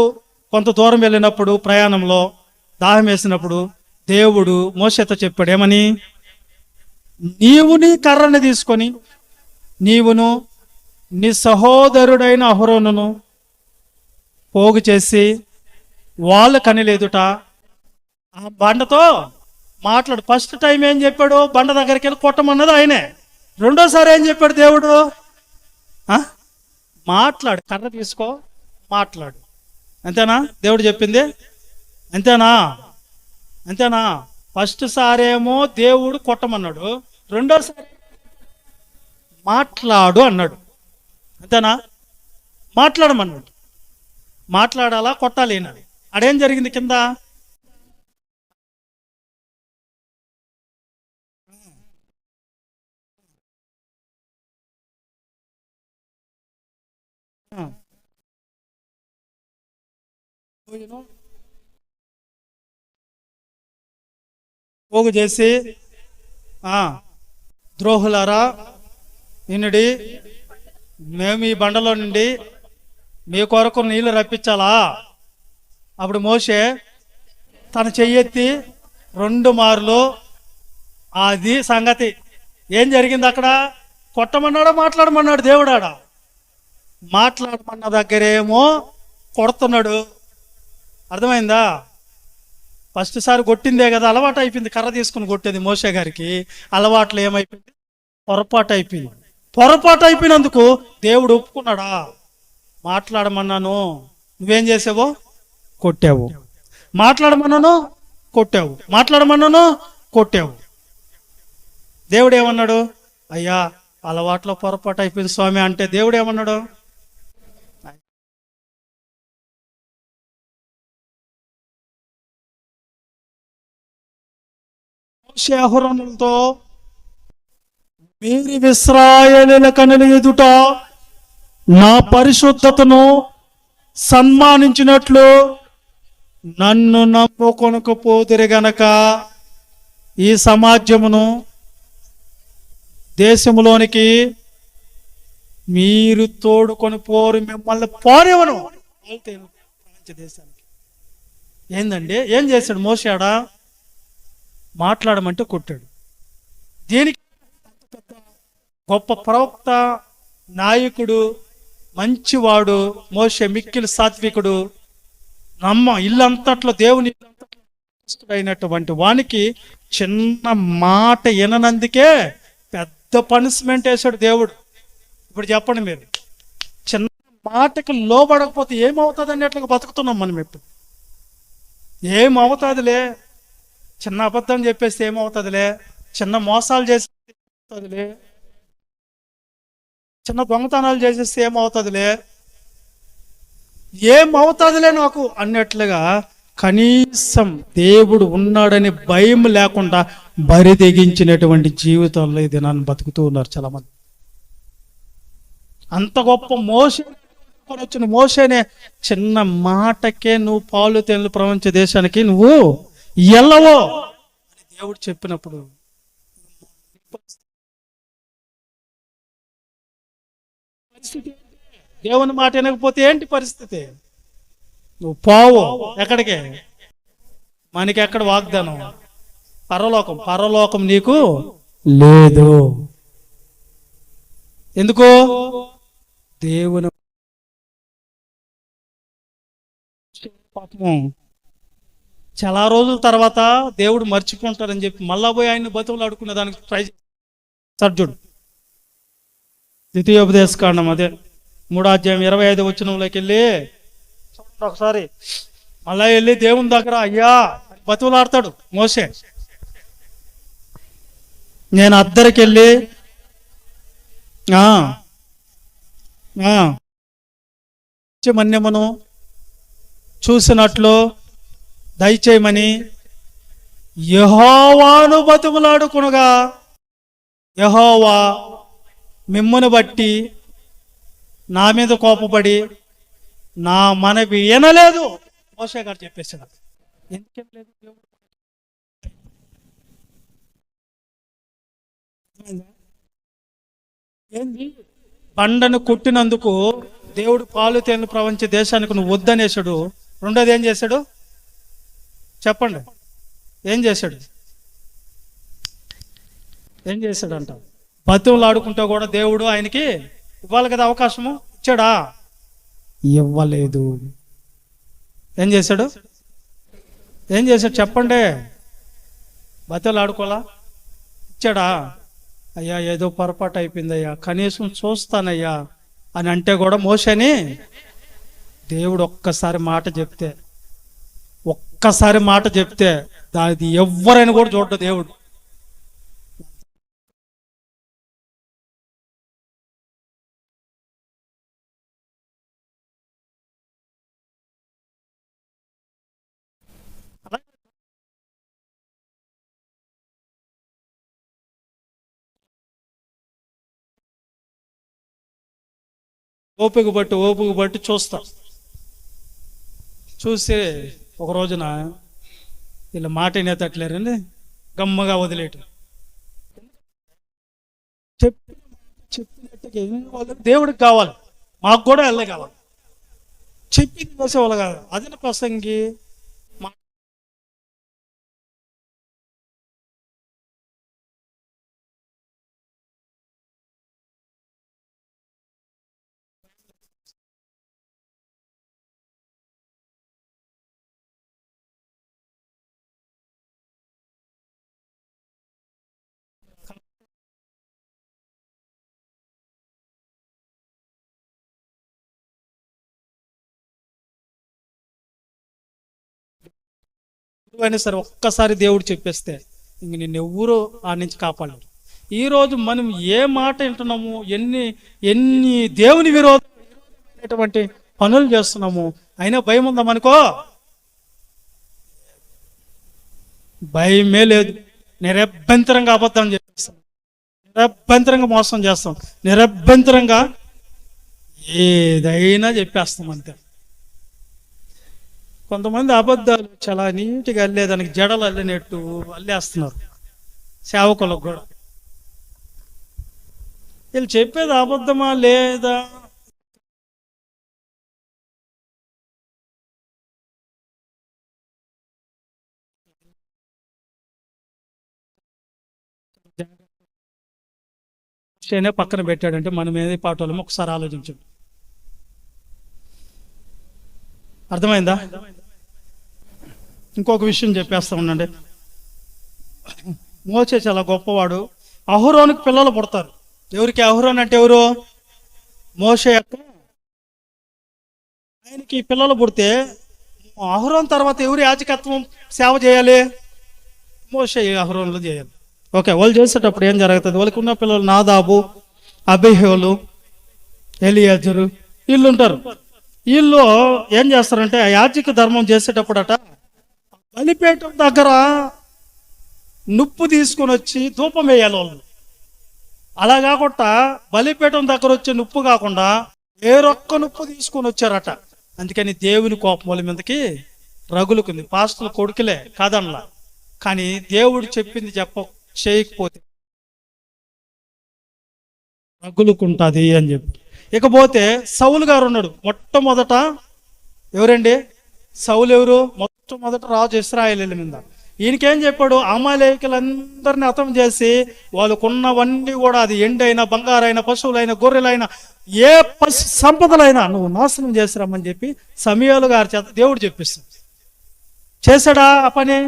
కొంత దూరం వెళ్ళినప్పుడు ప్రయాణంలో దాహం వేసినప్పుడు దేవుడు మోసేతో చెప్పాడు ఏమని? నీవు నీ కర్రని తీసుకొని నీవును నీ సహోదరుడైన అహరోనును పోగు చేసి వాళ్ళ కనిలేదుట ఆ బండతో మాట్లాడు. ఫస్ట్ టైం ఏం చెప్పాడు? బండ దగ్గరికి వెళ్ళి కొట్టమన్నది ఆయనే. రెండోసారి ఏం చెప్పాడు దేవుడు? మాట్లాడు, కర్ర తీసుకో మాట్లాడు. అంతేనా దేవుడు చెప్పింది? అంతేనా? అంతేనా? ఫస్ట్ సారేమో దేవుడు కొట్టమన్నాడు, రెండోసారి మాట్లాడు అన్నాడు. అంతేనా? మాట్లాడమన్నాడు. మాట్లాడాలా కొట్టాలి అన్నాడు. అడేం జరిగింది కింద? పోగు చేసి ద్రోహులారా నిన్నడి మేము ఈ బండలో నుండి మీ కొరకు నీళ్లు రప్పించాలా. అప్పుడు మోషే తన చెయ్యెత్తి 2 మార్లు అది సంగతి. ఏం జరిగింది అక్కడ? కొట్టమన్నాడా మాట్లాడమన్నాడు దేవుడాడ? మాట్లాడమన్న దగ్గరేమో కొడుతున్నాడు. అర్థమైందా? ఫస్ట్ సారి కొట్టిందే కదా, అలవాటు అయిపోయింది. కర్ర తీసుకుని కొట్టేది మోషే గారికి. అలవాట్లు ఏమైపోయింది? పొరపాటు అయిపోయింది. పొరపాటు అయిపోయినందుకు దేవుడు ఒప్పుకున్నాడా? మాట్లాడమన్నాను, నువ్వేం చేసావో? కొట్టావు. మాట్లాడమన్నాను, కొట్టావు. మాట్లాడమన్నాను, కొట్టావు. దేవుడు ఏమన్నాడు? అయ్యా అలవాట్లో పొరపాటు అయిపోయింది స్వామి అంటే దేవుడు ఏమన్నాడు? అహరోనులతో మీరు ఇశ్రాయేలీయుల కనుల ఎదుట నా పరిశుద్ధతను సన్మానించినట్లు నన్ను నమ్ముకొనకపోదురు గనక ఈ సమాజమును దేశములోనికి మీరు తోడుకొని పోరు, మిమ్మల్ని పోనివ్వను. దేశానికి ఏందండి? ఏం చేశాడు మోషేడా? మాట్లాడమంటే కొట్టాడు. దీనికి గొప్ప ప్రవక్త, నాయకుడు, మంచివాడు మోషే, మిక్కిలి సాత్వికుడు, ఇల్లంతట్లో దేవుని అయినటువంటి వానికి చిన్న మాట విననందుకే పెద్ద పనిష్మెంట్ వేశాడు దేవుడు. ఇప్పుడు చెప్పండి మీరు, చిన్న మాటకి లోబడకపోతే ఏమవుతుంది అన్నట్లుగా బతుకుతున్నాం మనం. ఇప్పుడు ఏమవుతుందిలే, చిన్న అబద్ధం చెప్పేస్తే ఏమవుతుందిలే, చిన్న మోసాలు చేసేదిలే, చిన్న దొంగతనాలు చేసేస్తే ఏమవుతుందిలే, ఏమవుతుందిలే నాకు అన్నట్లుగా కనీసం దేవుడు ఉన్నాడని భయం లేకుండా బరి తెగించినటువంటి జీవితంలో ఇది నన్ను బతుకుతూ ఉన్నారు చాలా మంది. అంత గొప్ప మోసే వచ్చిన మోసేనే చిన్న మాటకే నువ్వు పాలు తేనెలు ప్రపంచ దేశానికి నువ్వు ఎల్లవో అని దేవుడు చెప్పినప్పుడు పరిస్థితి, దేవుని మాట వినకపోతే ఏంటి పరిస్థితి? నువ్వు పోవు ఎక్కడికి? మనకి ఎక్కడ వాగ్దానం? పరలోకం. పరలోకం నీకు లేదు. ఎందుకు? దేవుని పాపము చాలా రోజుల తర్వాత దేవుడు మర్చిపోంటారని చెప్పి మళ్ళా పోయి ఆయన బతుకులు ఆడుకునే దానికి ట్రై సర్జుడు. ద్వితీయోపదేశకాండం అదే 3వ అధ్యాయం 25వ వచనంలోకి వెళ్ళి ఒకసారి మళ్ళా వెళ్ళి దేవుని దగ్గర అయ్యా బతుకులు ఆడతాడు మోసే. నేను అద్దరికి వెళ్ళి మన్యమును చూసినట్లు దయచేయమని యెహోవాను బతుకులాడుకునగా యెహోవా మిమ్మును బట్టి నా మీద కోపపడి నా మనవి వినలేదు. మోషే గారు చెప్పేసాడు. ఎందుకేం లేదు? ఏంది? బండను కొట్టినందుకు దేవుడు పాలు తేనెలు ప్రపంచ దేశానికి నువ్వు వద్దనేసాడు. రెండోది ఏం చేశాడు చెప్పండి? ఏం చేశాడు? ఏం చేశాడంట? బతువులు ఆడుకుంటా కూడా దేవుడు ఆయనకి ఇవ్వాలి కదా అవకాశము, ఇచ్చాడా? ఇవ్వలేదు. ఏం చేశాడు? ఏం చేశాడు చెప్పండి? బతువులు ఆడుకోలా? ఇచ్చాడా? అయ్యా ఏదో పొరపాటు అయిపోయిందయ్యా, కనీసం చూస్తానయ్యా అని అంటే కూడా మోషేని దేవుడు ఒక్కసారి మాట చెప్తే దాది ఎవరైనా కూడా చూడ్డు దేవుడు. ఓపిక బట్టి చూస్తా. చూసి ఒక రోజున వీళ్ళ మాట వినేటట్లేరండి, గమ్మగా వదిలేయటం. చెప్పినట్టుగా వాళ్ళకి దేవుడికి కావాలి, మాకు కూడా వెళ్ళే కావాలి. చెప్పింది వేసేవాళ్ళు కాదు. అదే ప్రసంగి అయినా సరే ఒక్కసారి దేవుడు చెప్పేస్తే ఇంక నిన్ను ఎవ్వరూ ఆ నుంచి కాపాడలేరు. ఈరోజు మనం ఏ మాట వింటున్నాము, ఎన్ని ఎన్ని దేవుని విరోధమైనటువంటి పనులు చేస్తున్నాము, అయినా భయం ఉందా మనకో? భయమే లేదు. నిరభ్యంతరంగా అబద్ధం చేస్తాం, నిరభ్యంతరంగా మోసం చేస్తాం, నిరభ్యంతరంగా ఏదైనా చెప్పేస్తాం అంతే. కొంతమంది అబద్ధాలు చాలా నీట్గా అల్లేదానికి జడలు అల్లినట్టు అల్లేస్తున్నారు సేవకులకు కూడా. వీళ్ళు చెప్పేది అబద్ధమా లేదా పక్కన పెట్టాడంటే మనం ఏది పాటోళ్ళమో ఒకసారి ఆలోచించండి. అర్థమైందా? ఇంకొక విషయం చెప్పేస్తా ఉండండి. మోషే చాలా గొప్పవాడు. అహరోనుకి పిల్లలు పుడతారు. ఎవరికి? అహరోన్ అంటే ఎవరు? మోషే యొక్క ఆయనకి పిల్లలు పుడితే అహరోన్ తర్వాత ఎవరు యాజకత్వం సేవ చేయాలి? మోషే అహరోన్లు చేయాలి. ఓకే, వాళ్ళు చేసేటప్పుడు ఏం జరుగుతుంది? వాళ్ళకి ఉన్న పిల్లలు నాదాబు, అబీహోలు, ఎలియాజరు వీళ్ళు ఉంటారు. వీళ్ళు ఏం చేస్తారంటే యాజక ధర్మం చేసేటప్పుడట బలిపీఠం దగ్గర నుప్పు తీసుకొని వచ్చి ధూపం వేయాలి వాళ్ళు. అలా కాకుండా బలిపీఠం దగ్గర వచ్చే నుప్పు కాకుండా వేరొక్క నుప్పు తీసుకొని వచ్చారట. అందుకని దేవుని కోపం వాళ్ళ మీదకి రగులుకుంది. పాస్టర్ల కొడుకులే కాదనలా, కానీ దేవుడు చెప్పింది చేయకపోతే రగులుకుంటుంది అని చెప్పి. ఇకపోతే సౌలు గారు ఉన్నాడు. మొట్టమొదట ఎవరండి? సౌలు ఎవరు? మొట్టమొదట రాజు ఇశ్రాయేలీయుల మీద. ఈయనకేం చెప్పాడు? అమాలేకులందరినీ హతం చేసి వాళ్ళకున్నవన్నీ కూడా, అది ఎండైనా బంగారైనా పశువులైనా గొర్రెలైనా ఏ సంపదలైనా నువ్వు నాశనం చేసిరామని చెప్పి సమూయేలు గారి చేత దేవుడు చెప్పిస్తుంది. చేశాడా ఆ పని?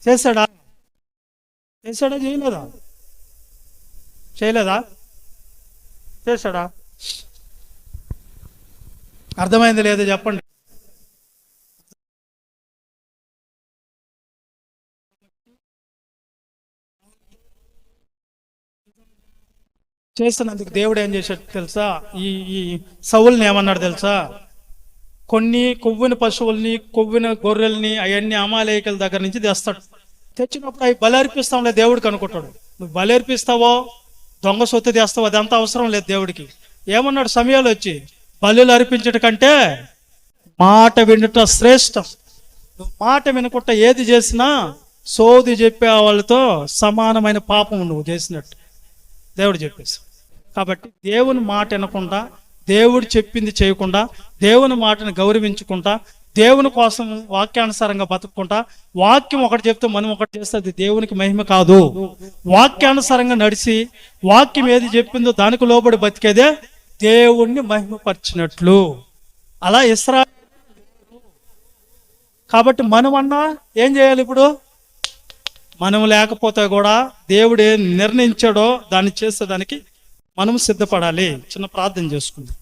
చేశాడా? చేయలేదా? చేశాడా? అర్థమైంది లేదో చెప్పండి. చేస్తున్నందుకు దేవుడు ఏం చేశాడు తెలుసా? ఈ సౌలుని ఏమన్నాడు తెలుసా? కొన్ని కొవ్విన పశువుల్ని, కొవ్విన గొర్రెల్ని అవన్నీ అమాలేకుల దగ్గర నుంచి తెస్తాడు. తెచ్చినప్పుడు అవి బలర్పిస్తాంలే దేవుడికి అనుకుంటాడు. నువ్వు బలర్పిస్తావో దొంగ సొత్తు తెస్తావో అదంతా అవసరం లేదు దేవుడికి. ఏమన్నాడు సమయాలు వచ్చి? బలులు అర్పించట కంటే మాట వినట శ్రేష్టం. నువ్వు మాట వినకుండా ఏది చేసినా సోది చెప్పే వాళ్ళతో సమానమైన పాపం నువ్వు చేసినట్టు దేవుడు చెప్పేసి. కాబట్టి దేవుని మాట వినకుండా, దేవుడు చెప్పింది చేయకుండా, దేవుని మాటను గౌరవించుకుంటా, దేవుని కోసం వాక్యానుసారంగా బతుక్కుంటా, వాక్యం ఒకటి చెప్తే మనం ఒకటి చేస్తే అది దేవునికి మహిమ కాదు. వాక్యానుసారంగా నడిచి వాక్యం ఏది చెప్పిందో దానికి లోబడి బతికేదే దేవుణ్ణి మహిమపరిచినట్లు. అలా ఇశ్రాయేలు. కాబట్టి మనమన్నా ఏం చేయాలి? ఇప్పుడు మనం లేకపోతే కూడా దేవుడు ఏం నిర్ణయించాడో దాన్ని చేసేదానికి మనం సిద్ధపడాలి. చిన్న ప్రార్థన చేసుకుందాం.